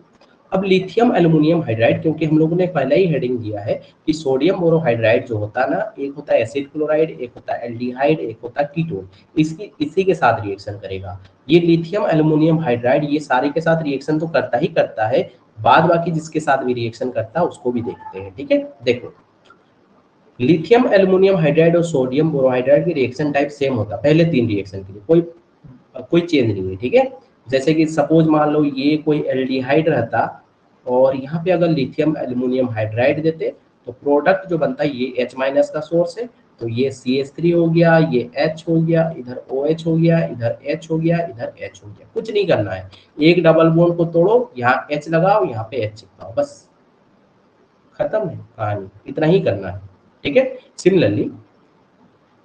अब लिथियम एल्युमिनियम हाइड्राइड, क्योंकि हम लोगों ने पहले ही हेडिंग दिया है कि सोडियम बोरोहाइड्राइड जो होता है ना, एक होता है एसिड क्लोराइड, एक होता है एल्डिहाइड, एक होता है कीटोन, इसकी इसी के साथ रिएक्शन करेगा। ये लिथियम एल्युमिनियम हाइड्राइड ये सारे के साथ रिएक्शन तो करता ही करता है, बाद बाकी जिसके साथ भी रिएक्शन करता है उसको भी देखते हैं, ठीक है। देखो, लिथियम एल्युमिनियम हाइड्राइड और सोडियम बोरोहाइड्राइड की रिएक्शन टाइप सेम होता है पहले 3 रिएक्शन के लिए, कोई कोई चेंज नहीं है, ठीक है। जैसे कि सपोज मान लो ये कोई एल्डिहाइड रहता और यहाँ पे अगर लिथियम एल्युमिनियम हाइड्राइड देते तो प्रोडक्ट जो बनता है ये H- का सोर्स है, तो ये CH3 हो गया, ये H हो गया, इधर OH हो गया, इधर H हो गया, इधर H हो गया। कुछ नहीं करना है, एक डबल बॉन्ड को तोड़ो, यहाँ H लगाओ, यहाँ पे H चिपकाओ, बस खत्म है कहानी, इतना ही करना है, ठीक है। Similarly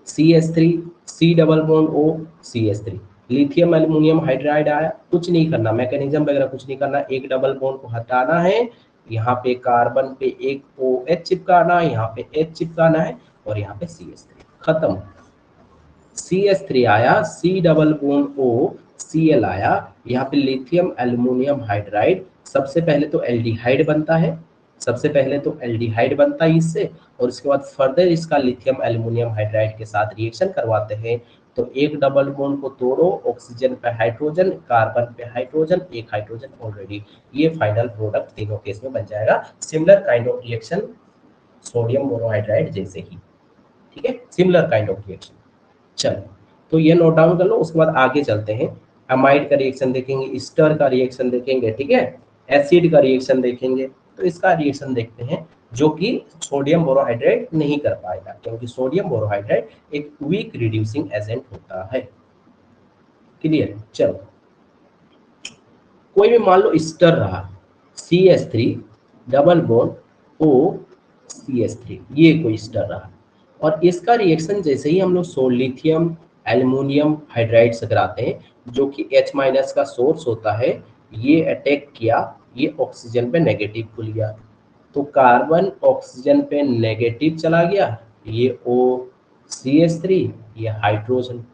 CH3 C double bond O CH3, lithium aluminium hydride आया, कुछ नहीं करना, मैकेनिज्म वगैरह कुछ नहीं करना, एक डबल बॉन्ड को हटाना है, यहाँ पे कार्बन पे एक OH चिपकाना है, यहाँ पे H चिपकाना है और यहाँ पे CH3, खत्म। CH3 आया, C double bond O Cl आया, यहाँ पे लिथियम एल्युमिनियम हाइड्राइड, सबसे पहले तो एल्डिहाइड बनता है, सबसे पहले तो एल्डिहाइड बनता है इससे, और उसके बाद फर्दर इसका लिथियम एल्युमिनियम हाइड्राइड के साथ रिएक्शन करवाते हैं, तो एक डबल बॉन्ड को तोड़ो, ऑक्सीजन पे हाइड्रोजन, कार्बन पे हाइड्रोजन, एक हाइड्रोजन ऑलरेडी, ये फाइनल प्रोडक्ट तीनों केस में बन जाएगा। Similar kind of reaction sodium monohydride जैसे ही, ठीक है, सिमिलर काइंड ऑफ रिएक्शन। चलो, तो ये नोट डाउन कर लो, उसके बाद आगे चलते हैं। अमाइड का रिएक्शन देखेंगे, स्टर का रिएक्शन देखेंगे, ठीक है, एसिड का रिएक्शन देखेंगे। तो इसका रिएक्शन देखते हैं जो कि सोडियम बोरोहाइड्रेट नहीं कर पाएगा, क्योंकि सोडियम बोरोहाइड्रेट एक वीक रिड्यूसिंग एजेंट होता है। क्लियर? चलो, कोई भी मान लो स्टर रहा, CH3 double bond O CH3, ये कोई स्टर रहा, और इसका रिएक्शन जैसे ही हम लोग लिथियम एल्युमिनियम हाइड्राइड से कराते हैं, जो कि H माइनस का सोर्स होता है, ये अटैक किया, ये ऑक्सीजन पे नेगेटिव खुल गया, तो कार्बन ऑक्सीजन पे नेगेटिव चला गया, ये O CH3, ये हाइड्रोजन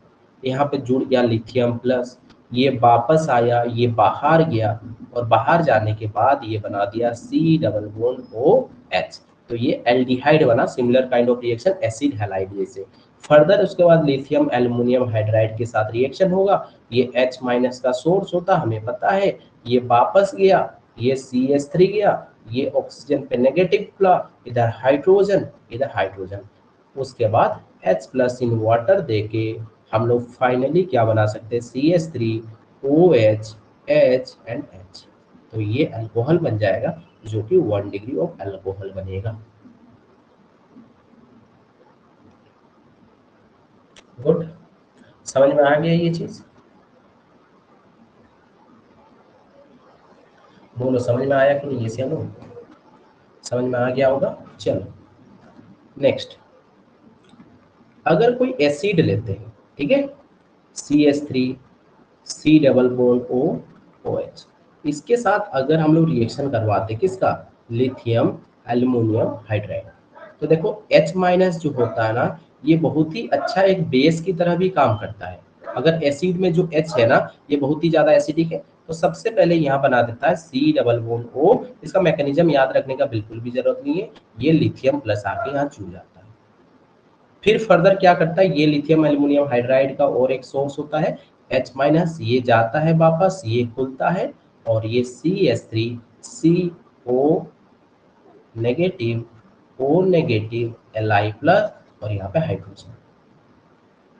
यहाँ पे जुड़ गया लिथियम प्लस, ये वापस आया, ये बाहर गया, और बाहर जाने के बाद ये बना दिया C डबल बॉन्ड OH, तो ये एल्डिहाइड बना, similar kind of reaction acid halide जैसे। फर्दर उसके बाद लिथियम एल्युमिनियम हाइड्राइड के साथ रिएक्शन होगा, ये H माइनस का सोर्स होता हमें पता है, ये वापस गया, ये CH3 गया, ये ऑक्सीजन पे नेगेटिव खुला, इधर हाइड्रोजन, इधर हाइड्रोजन, उसके बाद H प्लस इन वाटर देके हम लोग फाइनली क्या बना सकते हैं, CH3 OH H and H, तो ये अल्कोहल बन जाएगा, जो कि 1 डिग्री ऑफ अल्कोहल बनेगा। गुड, समझ में आ गया ये चीज? बोलो समझ में आया कि नहीं? ये लोग समझ में आ गया होगा। चलो नेक्स्ट, अगर कोई एसिड लेते हैं, ठीक है, CH3 C double bond O OH, इसके साथ अगर हम लोग रिएक्शन करवाते किसका, लिथियम एल्युमिनियम हाइड्राइड, तो देखो H माइनस जो होता है ना, ये बहुत ही अच्छा एक बेस की तरह भी काम करता है। अगर एसिड में जो H है ना, ये बहुत ही ज्यादा एसिडिक है, तो सबसे पहले यहाँ बना देता है C डबल बॉन्ड O, इसका मैकेनिज्म याद रखने का बिल्कुल भी जरूरत नहीं है, ये लिथियम प्लस आके यहाँ जुड़ जाता है। फिर फर्दर क्या करता है, ये लिथियम एल्युमिनियम हाइड्राइड का और एक सोर्स होता है H माइनस, ये जाता है वापस, ये खुलता है, और ये CH3 CO negative O negative Li plus, और यहाँ पे हाइड्रोजन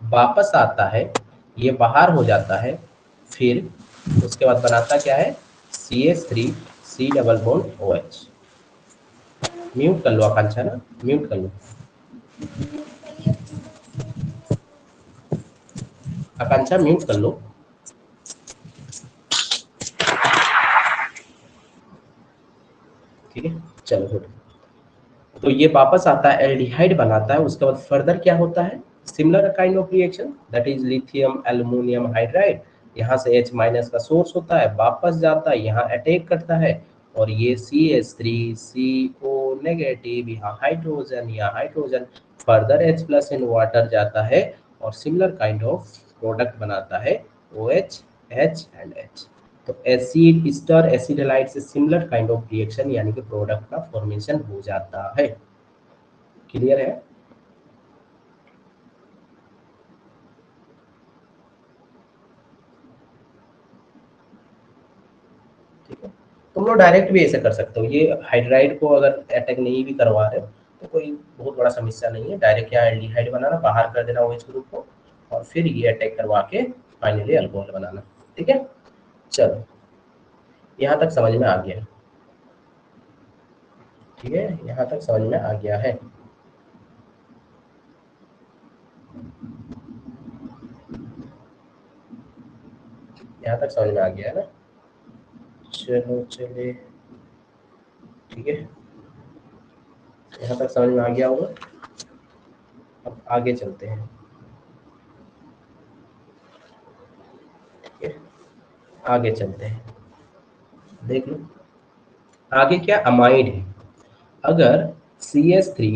वापस आता है, ये बाहर हो जाता है, फिर उसके बाद बनाता क्या है, CH3 C double bond OH। Mute कर लो आकांक्षा ना, म्यूट कर लो आकांक्षा, म्यूट कर लो। ठीक है, चलो गुड, तो ये वापस आता है, एल्डिहाइड बनाता है, उसके बाद फर्दर क्या होता है, similar kind of reaction, that is lithium aluminium hydride, यहाँ से H माइनस का सोर्स होता है, वापस जाता है, यहाँ अटैक करता है, और ये CH3 CO नेगेटिव, यहाँ हाइड्रोजन, यहाँ hydrogen, further H plus in water जाता है, और सिमिलर काइंड ऑफ प्रोडक्ट बनाता है OH H एंड H। तो एसिड स्टर एसिड हैलाइड से सिमिलर काइंड ऑफ रिएक्शन यानी कि प्रोडक्ट का फॉर्मेशन हो जाता है। क्लियर है? ठीक है, तुम लोग डायरेक्ट भी ऐसे कर सकते हो, ये हाइड्राइड को अगर अटैक नहीं भी करवा रहे हो तो कोई बहुत बड़ा समस्या नहीं है, डायरेक्ट यहाँ एल्डिहाइड बनाना, बाहर कर देना OH ग्रुप को, और फिर ये अटैक करवा के फाइनली अल्कोहल बनाना। ठीक है, चलो यहाँ तक समझ में आ गया। ठीक है, यहाँ तक समझ में आ गया है। यहाँ तक समझ में आ गया है ना? चलो चलिए, ठीक है, यहाँ तक समझ में आ गया होगा। अब आगे चलते हैं। ठीक है, आगे चलते हैं, देख लो आगे क्या, अमाइड है। अगर CH3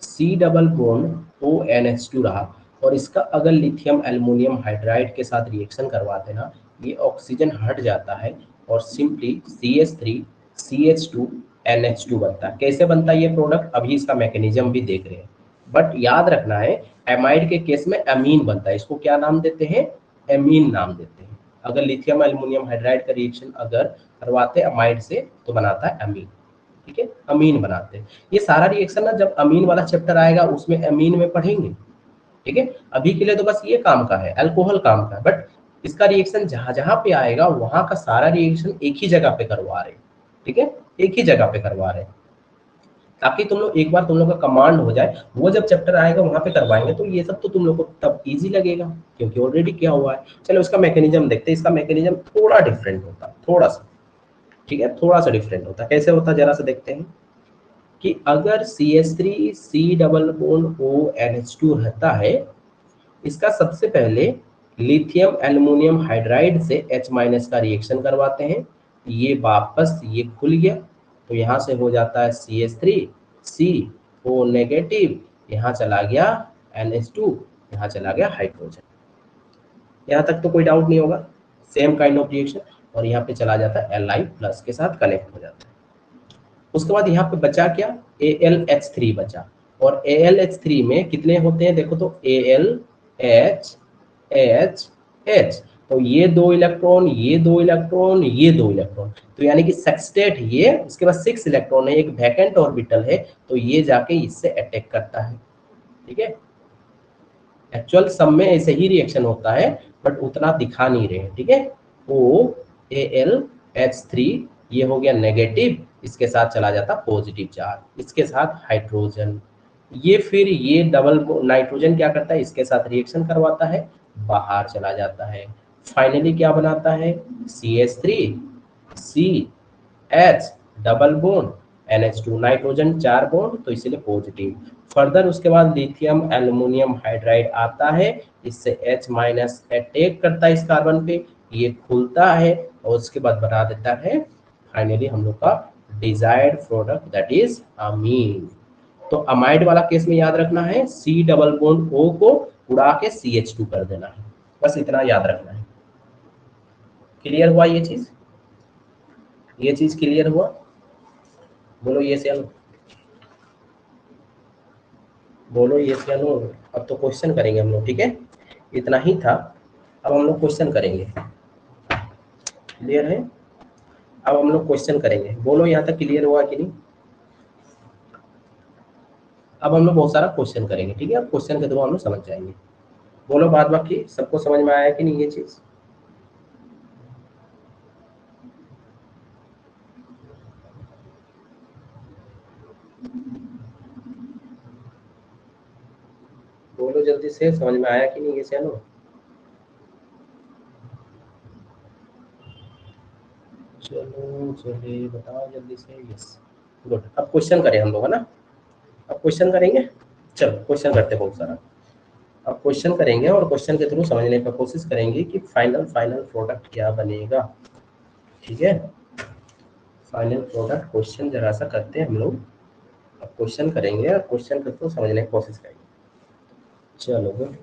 C double bond ONH2 रहा, और इसका अगर लिथियम एल्युमिनियम हाइड्राइड के साथ रिएक्शन करवाते ना, ये ऑक्सीजन हट जाता है, और सिंपली CH3 CH2 NH2 बनता है। कैसे बनता है ये प्रोडक्ट, अभी इसका मैकेनिज्म भी देख रहे हैं, बट याद रखना है एमाइड के केस में अमीन बनता है, इसको क्या नाम देते हैं, एमीन नाम देते हैं। अगर लिथियम एल्युमिनियम हाइड्राइड का रिएक्शन अगर करवाते अमाइड से तो बनाता है अमीन। ठीक है, अमीन बनाते हैं। ये सारा रिएक्शन ना जब अमीन वाला चैप्टर आएगा उसमें अमीन में पढ़ेंगे। ठीक है, अभी के लिए तो बस ये काम का है, अल्कोहल काम का है, बट इसका रिएक्शन जहां जहां पे आएगा वहां का सारा रिएक्शन एक ही जगह पे करवा रहे हैं, ठीक है, एक ही जगह पे करवा रहे हैं, ताकि तुम लोग एक बार तुम लोग का कमांड हो जाए, वो जब चैप्टर आएगा वहां पे करवाएंगे तो ये सब तो तुम लोग को तब इजी लगेगा, क्योंकि ऑलरेडी क्या हुआ है। चलो उसका मैकेनिज्म देखते हैं, इसका मैकेनिज्म थोड़ा डिफरेंट होता है, थोड़ा सा, ठीक है, थोड़ा सा डिफरेंट होता है। कैसे होता है जरा सा देखते हैं कि अगर CH3 C double bond ONH2 रहता है, इसका सबसे पहले लिथियम एल्युमिनियम हाइड्राइड से H माइनस का रिएक्शन करवाते हैं, ये वापस ये खुल गया, तो यहाँ से हो जाता है CH3 CO नेगेटिव, यहाँ चला गया NH2, यहाँ चला गया हाइड्रोजन। यहाँ तक तो कोई डाउट नहीं होगा, सेम काइंड ऑफ रिएक्शन, और यहाँ पे चला जाता है Li प्लस के साथ कनेक्ट हो जाता है। उसके बाद यहाँ पे बचा क्या, AlH3 बचा, और AlH3 में कितने होते हैं देखो तो AlHH, तो ये दो इलेक्ट्रॉन, ये दो इलेक्ट्रॉन, ये दो इलेक्ट्रॉन, तो यानी कि सेक्सटेट ये, उसके बाद 6 इलेक्ट्रॉन है, एक वैकेंट ऑर्बिटल है, तो ये जाके इससे अटैक करता है, ठीक है। एक्चुअल सब में ऐसे ही रिएक्शन होता है, बट उतना दिखा नहीं रहे हैं, ठीक है। OAlH3 ये हो गया नेगेटिव, इसके साथ चला जाता पॉजिटिव चार्ज, इसके साथ हाइड्रोजन, ये फिर ये डबल नाइट्रोजन क्या करता है, इसके साथ रिएक्शन करवाता है, बाहर चला जाता है, फाइनली क्या बनाता है, CH3CH double bond NH2, nitrogen 4 bond, तो इसीलिए पॉजिटिव। फर्दर उसके बाद लिथियम एल्युमिनियम हाइड्राइड आता है, इससे H माइनस अटैक करता है इस कार्बन पे, ये खुलता है, और उसके बाद बना देता है फाइनली हम लोग का डिजायर्ड प्रोडक्ट, दैट इज अमीन। तो अमाइड वाला केस में याद रखना है, C डबल बॉन्ड O को उड़ा के CH2 कर देना है, बस इतना याद रखना है। क्लियर हुआ ये चीज, ये चीज क्लियर हुआ, बोलो ये से बोलो ये से नो। अब तो क्वेश्चन करेंगे हम लोग, ठीक है, इतना ही था, अब हम लोग क्वेश्चन करेंगे, क्लियर है। अब हम लोग क्वेश्चन करेंगे, बोलो यहाँ तक क्लियर हुआ कि नहीं। अब हम लोग बहुत सारा क्वेश्चन करेंगे, ठीक है, अब क्वेश्चन के थ्रू हम लोग समझ जाएंगे। बोलो बाद बाकी सबको समझ में आया कि नहीं ये चीज। बोलो जल्दी से, समझ में आया कि नहीं ये चलो। चलो चले बताओ जल्दी से, यस गुड। अब क्वेश्चन करें हम लोग, है ना, अब क्वेश्चन करेंगे, चलो क्वेश्चन करते हैं बहुत सारा। अब क्वेश्चन करेंगे और क्वेश्चन के थ्रू समझने का कोशिश करेंगे कि फाइनल फाइनल प्रोडक्ट क्या बनेगा, ठीक है। फाइनल प्रोडक्ट क्वेश्चन जरा सा करते हैं हम लोग, अब क्वेश्चन करेंगे और क्वेश्चन के थ्रू समझने की कोशिश करेंगे। चलो गुड।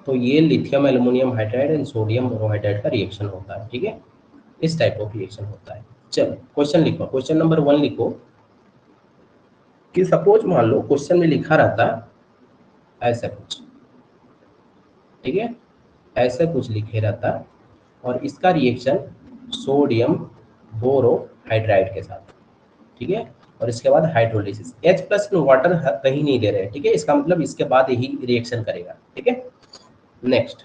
तो ये lithium aluminium hydride and sodium borohydride का रिएक्शन होता है, ठीक है, इस टाइप ऑफ रिएक्शन होता है। चलो क्वेश्चन लिखो, क्वेश्चन नंबर 1 लिखो कि सपोज मान लो क्वेश्चन में लिखा रहता ऐसा कुछ, ठीक है, ऐसा कुछ लिखे रहता, और इसका रिएक्शन सोडियम बोरोहाइड्राइड के साथ, ठीक है, और इसके बाद हाइड्रोलिसिस, H प्लस वाटर कहीं नहीं दे रहे, ठीक है, इसका मतलब इसके बाद यही रिएक्शन करेगा, ठीक है। नेक्स्ट,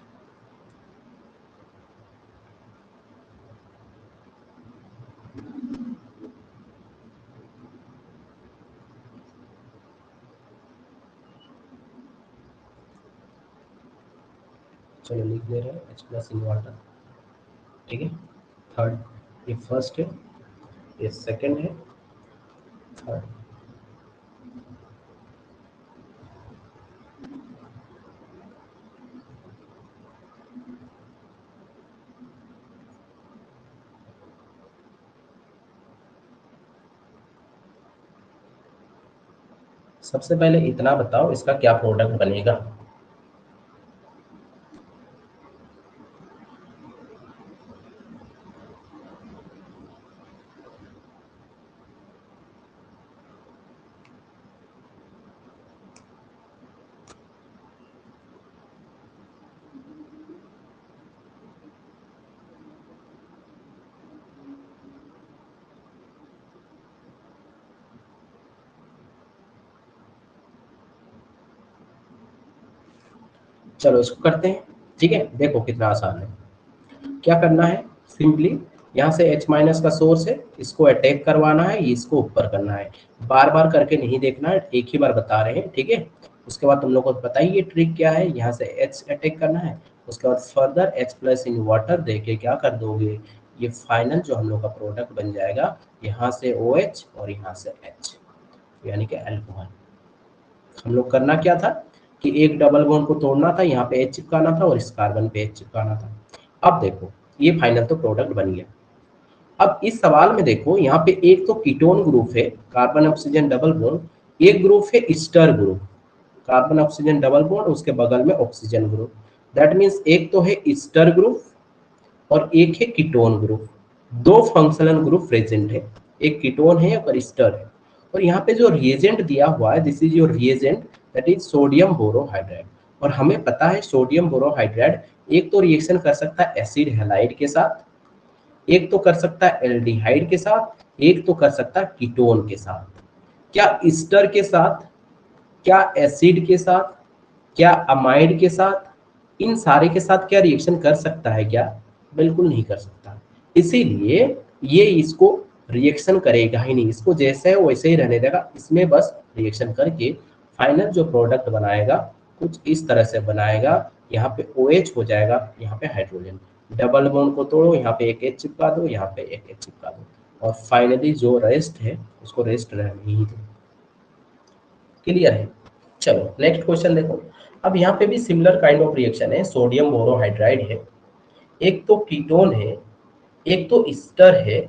चलो लिख दे रहे हैं H प्लस इन वाटर, ठीक है। थर्ड, ये फर्स्ट है, ये सेकंड है, थर्ड। सबसे पहले इतना बताओ इसका क्या प्रोडक्ट बनेगा। चलो इसको करते हैं, ठीक है। देखो कितना आसान है। क्या करना है, सिंपली यहाँ से H माइनस का सोर्स है, इसको अटैक करवाना है, ये इसको ऊपर करना है। बार बार करके नहीं देखना है, एक ही बार बता रहे हैं, ठीक है। उसके बाद तुम लोग को पता ही ये ट्रिक क्या है, यहाँ से H अटैक करना है, उसके बाद further H plus in water दे के क्या कर दोगे, ये फाइनल जो हम लोग का प्रोडक्ट बन जाएगा, यहाँ से OH और यहाँ से H, यानी कि अल्कोहल। हम लोग करना क्या था कि एक डबल बॉन्ड को तोड़ना था, यहाँ पे H चिपकाना था और इस कार्बन पे H चिपकाना था। अब देखो ये फाइनल तो प्रोडक्ट बन गया। अब इस सवाल में देखो यहाँ पे एक तो कीटोन ग्रुप है, कार्बन ऑक्सीजन डबल बॉन्ड, एक ग्रुप है Easter group, carbon oxygen double bond, उसके बगल में ऑक्सीजन ग्रुप। दैट मीन्स एक तो है ईस्टर ग्रुप और एक है कीटोन ग्रुप, दो फंक्शनल ग्रुप प्रेजेंट है, एक कीटोन है और ईस्टर है। और यहाँ पे जो रिएजेंट दिया हुआ है, this is your reagent, that is sodium borohydride. और हमें पता है सोडियम बोरोहाइड्राइड एक तो रिएक्शन कर सकता है एसिड हैलाइड के साथ, एक तो कर सकता है एल्डिहाइड के साथ, एक तो कर सकता है कीटोन के साथ। क्या ईस्टर के साथ, क्या एसिड के साथ, क्या अमाइड के साथ, इन सारे के साथ क्या रिएक्शन कर सकता है क्या? बिल्कुल नहीं कर सकता। इसीलिए ये इसको रिएक्शन करेगा ही नहीं, इसको जैसे है वैसे ही रहने देगा, इसमें बस रिएक्शन करके फाइनल जो प्रोडक्ट बनाएगा कुछ इस तरह से बनाएगा। यहाँ पे OH हो जाएगा, यहाँ पे हाइड्रोजन, डबल बॉन्ड को तोड़ो, यहाँ पे एक H चिपका दो, यहाँ पे एक H चिपका दो, और फाइनली जो रेस्ट है उसको रेस्ट रहने ही दो। क्लियर है? चलो नेक्स्ट क्वेश्चन देखो। अब यहाँ पे भी सिमिलर काइंड ऑफ रिएक्शन है, सोडियम बोरोहाइड्राइड है, एक तो कीटोन है, एक तो ईस्टर है।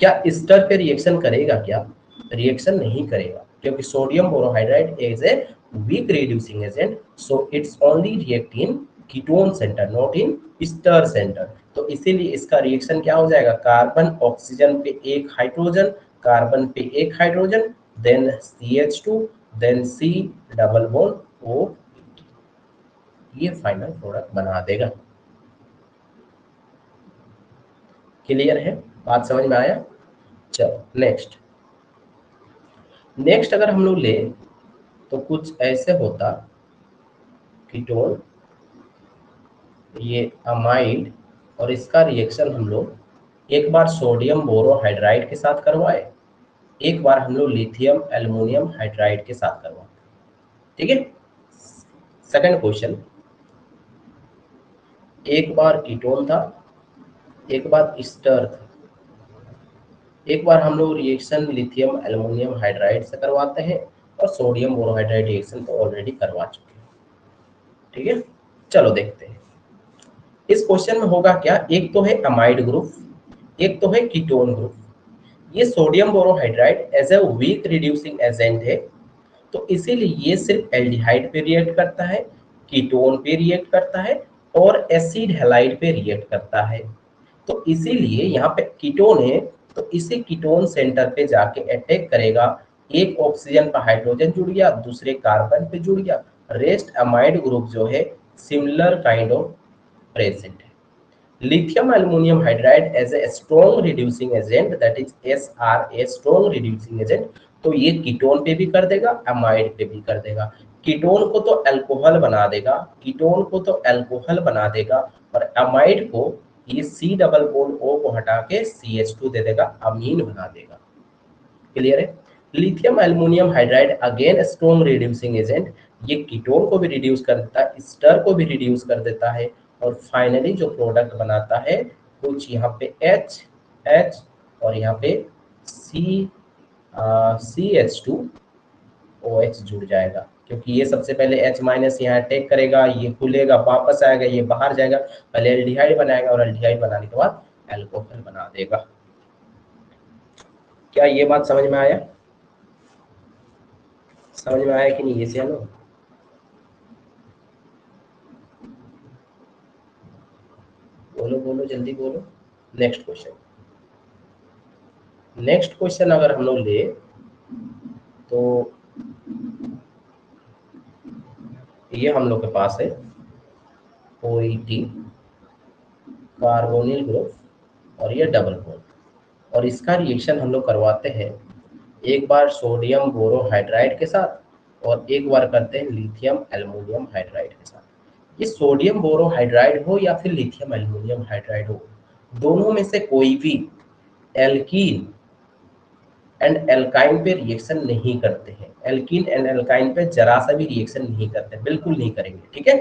क्या ईस्टर पे रिएक्शन करेगा क्या? रिएक्शन नहीं करेगा, क्योंकि sodium borohydride is a weak reducing agent, so it's only react in ketone centre, not in ester centre. तो इसीलिए इसका रिएक्शन क्या हो जाएगा, कार्बन ऑक्सीजन पे एक हाइड्रोजन, कार्बन पे एक hydrogen, then CH2, then C double bond O, ये फाइनल प्रोडक्ट बना देगा। क्लियर है? बात समझ में आया? चलो नेक्स्ट। नेक्स्ट अगर हम लोग ले तो कुछ ऐसे होता, कीटोन, ये अमाइड, और इसका रिएक्शन हम लोग एक बार सोडियम बोरोहाइड्राइड के साथ करवाए, एक बार हम लोग लिथियम एल्युमिनियम हाइड्राइड के साथ करवाए, ठीक है। सेकंड क्वेश्चन, एक बार कीटोन था, एक बार ईस्टर था, एक बार हम लोग रिएक्शन लिथियम एल्युमिनियम हाइड्राइड से करवाते हैं, और सोडियम बोरोहाइड्राइड रिएक्शन तो ऑलरेडी करवा चुके हैं, ठीक है। चलो देखते हैं इस क्वेश्चन में होगा क्या। एक तो है अमाइड ग्रुप, एक तो है कीटोन ग्रुप। ये sodium borohydride as a weak reducing agent है, तो इसीलिए ये सिर्फ एल्डिहाइड पे रिएक्ट करता है, कीटोन पे रिएक्ट करता है, और एसिड हैलाइड पे रिएक्ट करता है। तो इसीलिए यहाँ पे कीटोन है, तो इसी कीटोन सेंटर पे जाके अटैक करेगा। एक ऑक्सीजन पर हाइड्रोजन जुड़ गया, दूसरे कार्बन पे जुड़ गया, रेस्ट अमाइड ग्रुप जो है सिमिलर काइंड ऑफ प्रेजेंट है। Lithium aluminium hydride as a strong reducing agent, that is SRA, strong reducing agent, तो ये कीटोन पे भी कर देगा, अमाइड पे भी कर देगा। कीटोन को तो अल्कोहल बना देगा, कीटोन को तो अल्कोहल बना देगा, और अमाइड को ये C डबल बॉन्ड O को हटा के CH2 दे देगा, अमीन बना देगा। क्लियर है? Lithium aluminium hydride again strong reducing agent, ये कीटोन को भी रिड्यूस कर देता है, स्टर को भी रिड्यूस कर देता है, और फाइनली जो प्रोडक्ट बनाता है कुछ यहाँ पे H और यहाँ पे CH2OH जुड़ जाएगा, क्योंकि ये सबसे पहले H माइनस यहाँ अटैक करेगा, ये खुलेगा, वापस आएगा, ये बाहर जाएगा, पहले एल्डिहाइड बनाएगा, और एल्डिहाइड बनाने के बाद अल्कोहल बना देगा। क्या ये बात समझ में आया? समझ में आया कि नहीं? ये से लो, बोलो बोलो जल्दी बोलो। नेक्स्ट क्वेश्चन, नेक्स्ट क्वेश्चन अगर हम लोग ले तो ये हम लोग के पास है OET, कार्बोनिल ग्रुप, और ये डबल बॉन्ड, और इसका रिएक्शन हम लोग करवाते हैं एक बार सोडियम बोरोहाइड्राइड के साथ, और एक बार करते हैं लिथियम एल्युमिनियम हाइड्राइड के साथ। ये सोडियम बोरोहाइड्राइड हो या फिर लिथियम एल्युमिनियम हाइड्राइड हो, दोनों में से कोई भी एल्कीन एंड एल्काइन पे रिएक्शन नहीं करते हैं। एल्कीन एंड एल्काइन पे जरा सा भी रिएक्शन नहीं करते, बिल्कुल नहीं करेंगे, ठीक है।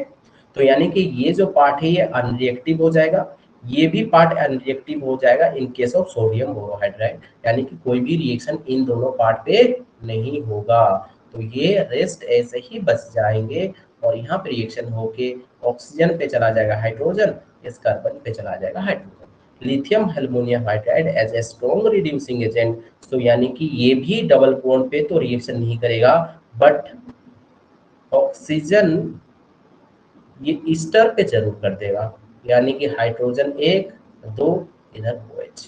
तो यानी कि ये जो पार्ट है ये अनरिएक्टिव हो जाएगा, ये भी पार्ट अनरिएक्टिव हो जाएगा in case of sodium borohydride, यानी कि कोई भी रिएक्शन इन दोनों पार्ट पे नहीं होगा। तो ये रेस्ट ऐसे ही बच जाएंगे और यहाँ पे रिएक्शन होके ऑक्सीजन पे चला जाएगा हाइड्रोजन, इस कार्बन पे चला जाएगा hydrogen. Lithium aluminium hydride as a strong reducing agent, तो यानी कि ये भी डबल बॉन्ड पे तो रिएक्शन नहीं करेगा, बट ऑक्सीजन ये ईस्टर पे जरूर कर देगा, यानी कि हाइड्रोजन 1 2 इधर OH,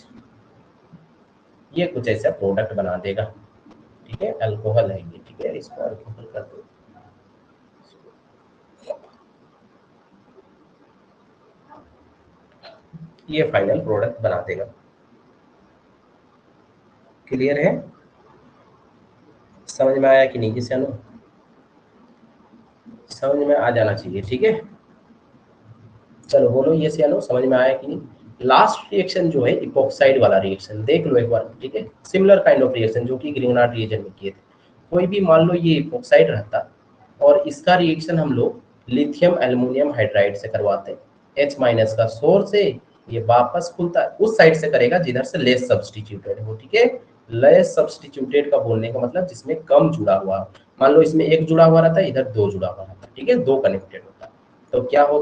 ये कुछ ऐसा प्रोडक्ट बना देगा, ठीक है। अल्कोहल है ये, ठीक है, इसको अल्कोहल कर दो। ये फाइनल प्रोडक्ट बना देगा। क्लियर है, समझ में आया कि नहीं किसी अनु? समझ में आ जाना चाहिए, ठीक है। चलो बोलो ये सियानो, समझ में आया कि नहीं। लास्ट रिएक्शन जो है इपोक्साइड वाला रिएक्शन देख लो एक बार, ठीक है। सिमिलर काइंड ऑफ रिएक्शन जो कि ग्रीनहार्ड रिएजन में किए थे। कोई भी मान लो ये इपोक्साइड रहता और इसका रिएक्शन हम लोग लिथियम एल्युमिनियम हाइड्राइड से करवाते, H- का सोर्स है, ये वापस खुलता है उस साइड से करेगा जिधर से लेस सब्स्टिट्यूटेड हो, ठीक है। लेस सब्स्टिट्यूटेड का बोलने का मतलब जिसमें कम जुड़ा हुआ, मान लो इसमें एक जुड़ा हुआ रहता है, इधर दो जुड़ा हुआ रहता है, ठीक है, दो कनेक्टेड होता है। तो क्या हो,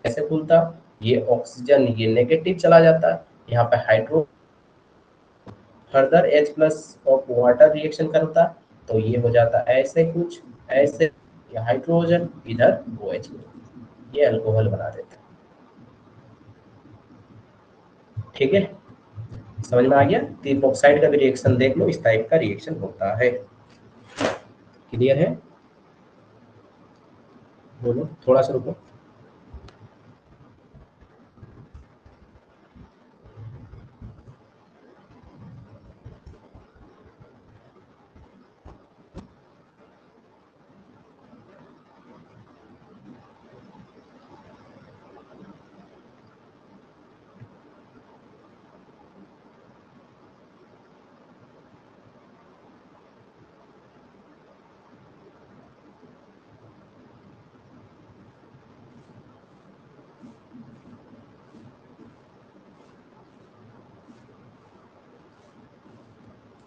कैसे खुलता, ये ऑक्सीजन ये नेगेटिव चला जाता है, यहाँ पे hydro further H+ of water reaction करता, तो ये हो जाता ऐसे कुछ, ऐसे हाइड्रोजन इधर OH, ये अल्कोहल बना देता है, ठीक है। समझ में आ गया। तो इपोक्साइड का भी रिएक्शन देख लो, इस टाइप का रिएक्शन होता है। क्लियर है, बोलो थोड़ा सा रुको।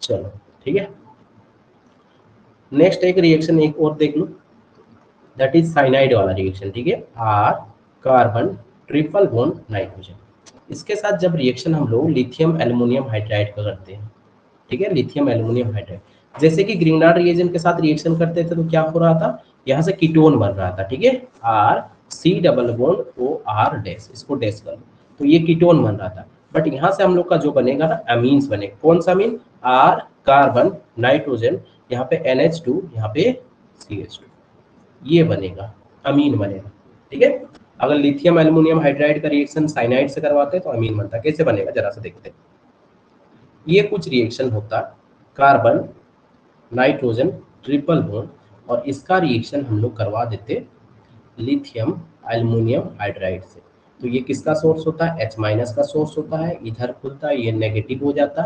चलो ठीक है, नेक्स्ट एक रिएक्शन एक और देख लो, दैट इज साइनाइड वाला रिएक्शन, ठीक है। R carbon triple bond nitrogen, इसके साथ जब रिएक्शन हम लोग लिथियम एल्युमिनियम हाइड्राइड का करते हैं, ठीक है, लिथियम एल्युमिनियम हाइड्राइड जैसे कि ग्रीनहार्ड रिएजन के साथ रिएक्शन करते थे तो क्या हो रहा था, यहाँ से कीटोन बन रहा था, ठीक है। R C+O R डैश, इसको डैश कर लो, तो ये कीटोन बन रहा था। बट यहाँ से हम लोग का जो बनेगा ना अमीन्स बनेगा, कौन सा अमीन, R कार्बन नाइट्रोजन, यहाँ पे NH2, यहाँ पे CH2, ये बनेगा, अमीन बनेगा, ठीक है। अगर लिथियम एल्युमिनियम हाइड्राइड का रिएक्शन साइनाइड से करवाते हैं तो अमीन बनता है। कैसे बनेगा जरा सा देखते हैं। ये कुछ रिएक्शन होता कार्बन नाइट्रोजन ट्रिपल बॉन्ड, और इसका रिएक्शन हम लोग करवा देते लिथियम एल्युमिनियम हाइड्राइड से। तो ये किसका सोर्स होता है, H- का सोर्स होता है, इधर खुलता है, ये नेगेटिव हो जाता,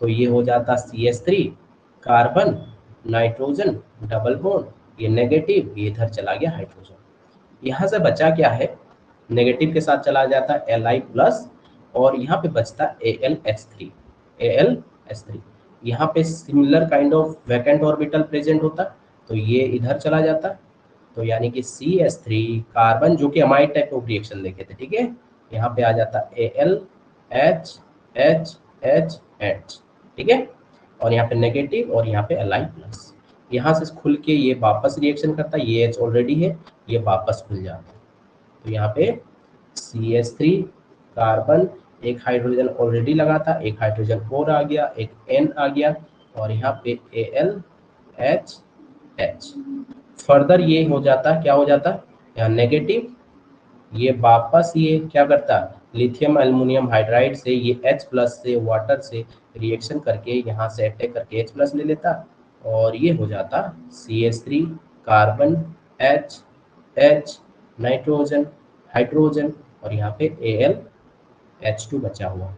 तो ये हो जाता CH3 carbon nitrogen double bond, ये नेगेटिव, ये इधर चला गया हाइड्रोजन। यहाँ से बचा क्या है, नेगेटिव के साथ चला जाता है Li+, और यहाँ पे बचता AlH3, AlH3। यहाँ पे similar kind of vacant orbital present होता, तो ये इधर चला जाता, तो यानी कि CH3 कार्बन, जो कि अमाइड टाइप ऑफ रिएक्शन देखे थे, ठीक है, यहाँ पे आ जाता AlH, ठीक है, और यहाँ पे नेगेटिव और यहाँ पे Li+। यहाँ से खुल के ये वापस रिएक्शन करता है, ये H ऑलरेडी है, ये वापस खुल जाता है, तो यहाँ पे CH3 कार्बन, एक हाइड्रोजन ऑलरेडी लगा था, एक हाइड्रोजन और आ गया, एक N आ गया, और यहाँ पे AlH। फर्दर ये हो जाता, क्या हो जाता, यहाँ नेगेटिव, ये वापस ये क्या करता, लिथियम एल्युमिनियम हाइड्राइड से ये H+ से वाटर से रिएक्शन करके यहाँ से अटैक करके H+ ले लेता, और ये हो जाता CH3 carbon H nitrogen, hydrogen और यहाँ पे AlH2 बचा हुआ।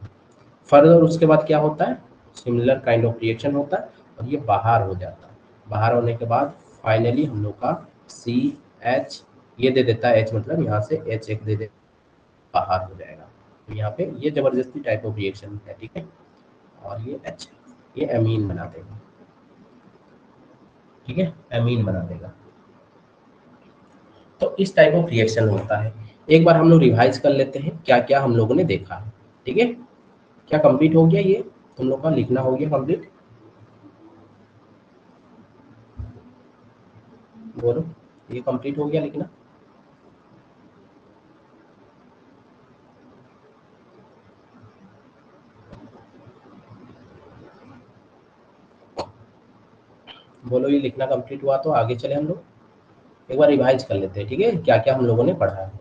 फर्दर उसके बाद क्या होता है, सिमिलर काइंड ऑफ रिएक्शन होता है और ये बाहर हो जाता है। बाहर होने के बाद फाइनली हम लोग का CH ये दे देता है, H मतलब यहाँ से H एक दे दे, बाहर हो जाएगा। तो यहाँ पे ये जबरदस्ती टाइप ऑफ रिएक्शन है, ठीक है। और ये H ये एमीन बना देगा, ठीक है, एमीन बना देगा। तो इस टाइप ऑफ रिएक्शन होता है। एक बार हम लोग रिवाइज कर लेते हैं क्या क्या हम लोगों ने देखा है, ठीक है। क्या कंप्लीट हो गया, ये तुम लोग का लिखना हो गया कंप्लीट, बोलो ये कंप्लीट हो गया लिखना। बोलो ये लिखना कंप्लीट हुआ तो आगे चले हम लोग। एक बार रिवाइज कर लेते हैं, ठीक है, क्या क्या हम लोगों ने पढ़ा है।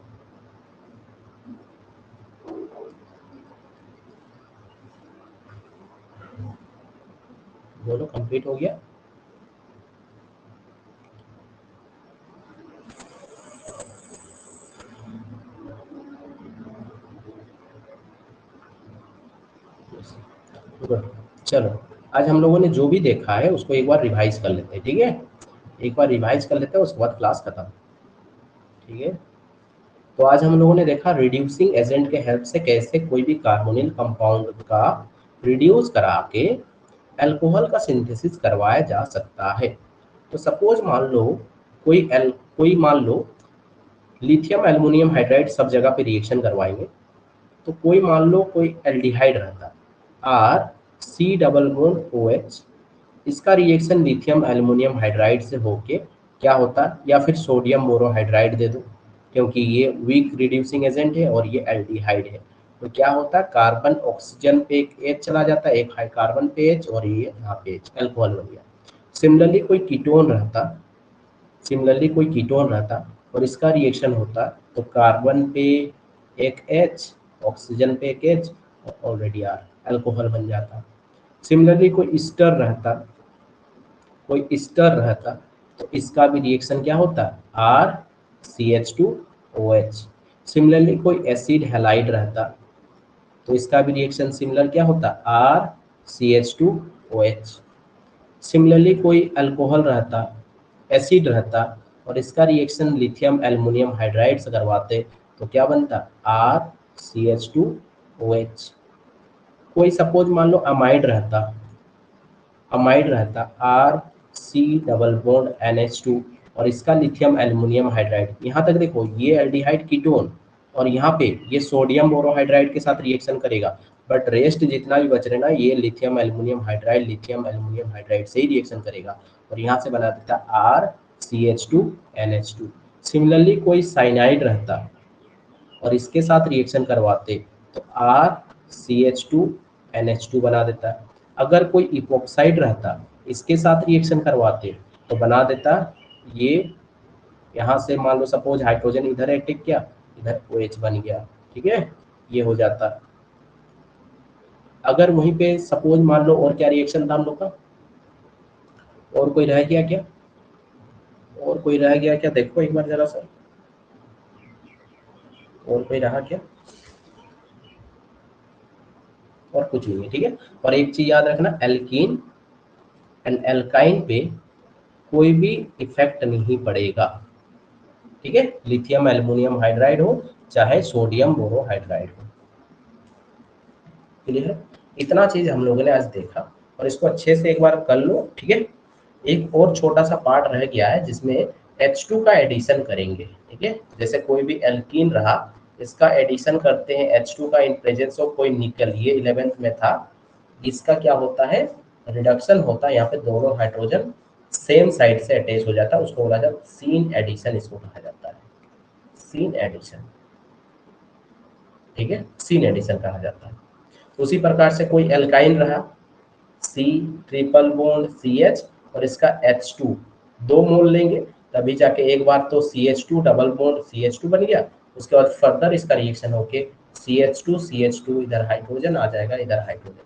बोलो कंप्लीट हो गया। गुड, चलो आज हम लोगों ने जो भी देखा है उसको एक बार रिवाइज कर लेते हैं, ठीक है। एक बार रिवाइज कर लेते हैं, उसके बाद क्लास खत्म, ठीक है। तो आज हम लोगों ने देखा रिड्यूसिंग एजेंट के हेल्प से कैसे कोई भी कार्बोनिल कंपाउंड का रिड्यूस करा के अल्कोहल का सिंथेसिस करवाया जा सकता है। तो सपोज मान लो कोई मान लो लिथियम एल्युमिनियम हाइड्राइड सब जगह पे रिएक्शन करवाएंगे। तो कोई मान लो कोई एल्डिहाइड रहता RC डबल बॉन्ड OH, इसका रिएक्शन लिथियम एल्युमिनियम हाइड्राइड से होके क्या होता है, या फिर सोडियम बोरोहाइड्राइड दे दो क्योंकि ये वीक रिड्यूसिंग एजेंट है और ये एल्डिहाइड है। तो क्या होता है, कार्बन ऑक्सीजन पे एक H चला जाता है, एक हाई कार्बन पे H और ये यहाँ पे H, अल्कोहल बन गया। सिमिलरली कोई कीटोन रहता, सिमिलरली कोई कीटोन रहता और इसका रिएक्शन होता तो कार्बन पे एक H, ऑक्सीजन पे एक H और ऑलरेडी R, अल्कोहल बन जाता। सिमिलरली कोई ईस्टर रहता, कोई ईस्टर रहता तो इसका भी रिएक्शन क्या होता, RCH2OH। सिमिलरली कोई एसिड हैलाइड रहता तो इसका भी रिएक्शन सिमिलर क्या होता, RCH2OH। सिमिलरली कोई अल्कोहल रहता, एसिड रहता और इसका रिएक्शन लिथियम एल्युमिनियम हाइड्राइड से करवाते तो क्या बनता, RCH2OH। कोई सपोज मान लो अमाइड रहता, RC डबल बॉन्ड NH2 और इसका लिथियम एल्युमिनियम हाइड्राइड। यहाँ तक देखो ये एल्डिहाइड कीटोन और यहाँ पे ये सोडियम बोरोहाइड्राइड के साथ रिएक्शन करेगा, बट रेस्ट जितना भी बच रहे ना ये लिथियम एल्युमिनियम हाइड्राइड से ही रिएक्शन करेगा और यहाँ से बना देता RCH2NH2। सिमिलरली कोई साइनाइड रहता और इसके साथ रिएक्शन करवाते तो RCH2NH2 बना देता है। अगर कोई इपोक्साइड रहता इसके साथ रिएक्शन करवाते तो बना देता ये, यहाँ से मान लो सपोज हाइड्रोजन इधर अटैक किया, इधर OH बन गया, ठीक है, ये हो जाता। अगर वहीं पे सपोज मान लो और क्या रिएक्शन था हम लोग का, और कोई रह गया क्या, और कोई रह गया क्या, देखो एक बार जरा सा, और कोई रहा क्या, और कुछ नहीं है, ठीक है। और एक चीज याद रखना, एल्कीन एंड एल्काइन पे कोई भी इफेक्ट नहीं पड़ेगा, ठीक है, लिथियम एल्युमिनियम हाइड्राइड हो चाहे सोडियम बोरोहाइड्राइड हो। क्लियर है, इतना चीज हम लोगों ने आज देखा और इसको अच्छे से एक बार कर लो, ठीक है। एक और छोटा सा पार्ट रह गया है जिसमें H2 का एडिशन करेंगे, ठीक है। जैसे कोई भी एल्कीन रहा इसका एडिशन करते हैं H2 का इन प्रेजेंस ऑफ कोई निकल, ये 11th में था। इसका क्या होता है, रिडक्शन होता है, यहाँ पे दोनों हाइड्रोजन सेम साइड से अटैच हो जाता है, उसको बोला जाता है सीन एडिशन, इसको कहा जाता है सीन एडिशन, ठीक है, सीन एडिशन कहा जाता है। उसी प्रकार से कोई एल्काइन रहा C ट्रिपल बॉन्ड CH और इसका H2 दो मोल लेंगे तभी जाके एक बार तो CH2 डबल बॉन्ड CH2 बन गया, उसके बाद फर्दर इसका रिएक्शन होके CH2 इधर हाइड्रोजन आ जाएगा, इधर हाइड्रोजन।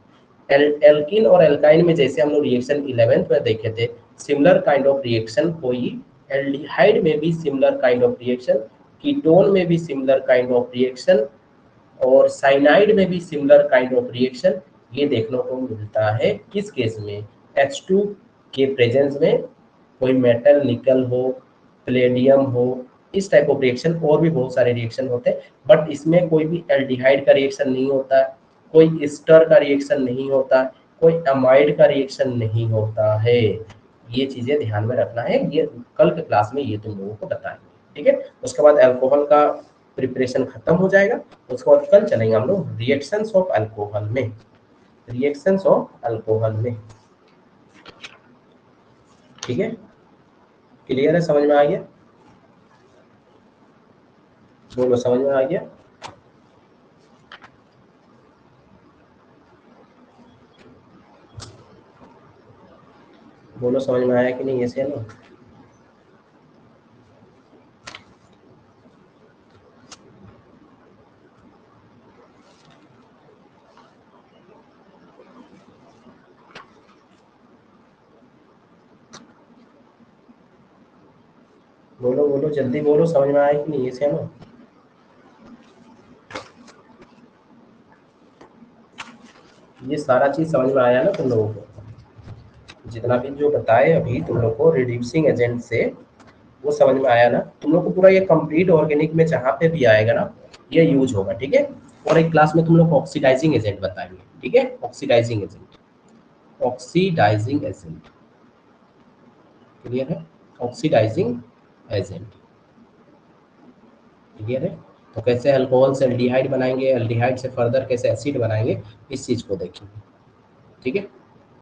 एल्किन और एल्काइन में जैसे हम लोग रिएक्शन 11th में देखे थे, सिमिलर काइंड ऑफ रिएक्शन कोई एल्डिहाइड में भी similar kind of reaction ketone में भी सिमिलर काइंड ऑफ रिएक्शन और साइनाइड में भी सिमिलर काइंड ऑफ रिएक्शन ये देखने को मिलता है। किस केस में? H2 के प्रेजेंस में कोई मेटल निकल हो, प्लेडियम हो, इस टाइप ऑफ रिएक्शन। और भी बहुत सारे रिएक्शन होते हैं, बट इसमें कोई भी एल्डिहाइड का रिएक्शन नहीं होता है, कोई ईस्टर का रिएक्शन नहीं होता है, कोई अमाइड का रिएक्शन नहीं होता है। ये चीजें ध्यान में रखना है, ये कल के क्लास में ये तुम लोगों को बताएंगे, ठीक है। उसके बाद अल्कोहल का प्रिपरेशन खत्म हो जाएगा। उसके बाद कल चलेंगे हम लोग रिएक्शंस ऑफ अल्कोहल में, रिएक्शंस ऑफ अल्कोहल में, ठीक है। क्लियर है? समझ में आ गया? बोलो, समझ में आ गया? बोलो, समझ में आया कि नहीं? ऐसे है ना? बोलो बोलो, जल्दी बोलो, समझ में आया कि नहीं? ऐसे है ना? ये सारा चीज समझ में आया ना तुम लोगों को? जितना भी जो बताए अभी तुम लोग को रिड्यूसिंग एजेंट से, वो समझ में आया ना तुम लोग को? पूरा ये कंप्लीट ऑर्गेनिक में जहाँ पे भी आएगा ना ये यूज होगा, ठीक है। और एक क्लास में तुम लोग को ऑक्सीडाइजिंग एजेंट बताएंगे, ठीक है। Oxidizing agent, oxidizing agent, clear है? ऑक्सीडाइजिंग एजेंट, क्लियर है? तो कैसे अल्कोहल से एल्डिहाइड बनाएंगे, एल्डिहाइड से फर्दर कैसे एसिड बनाएंगे, इस चीज को देखेंगे, ठीक है।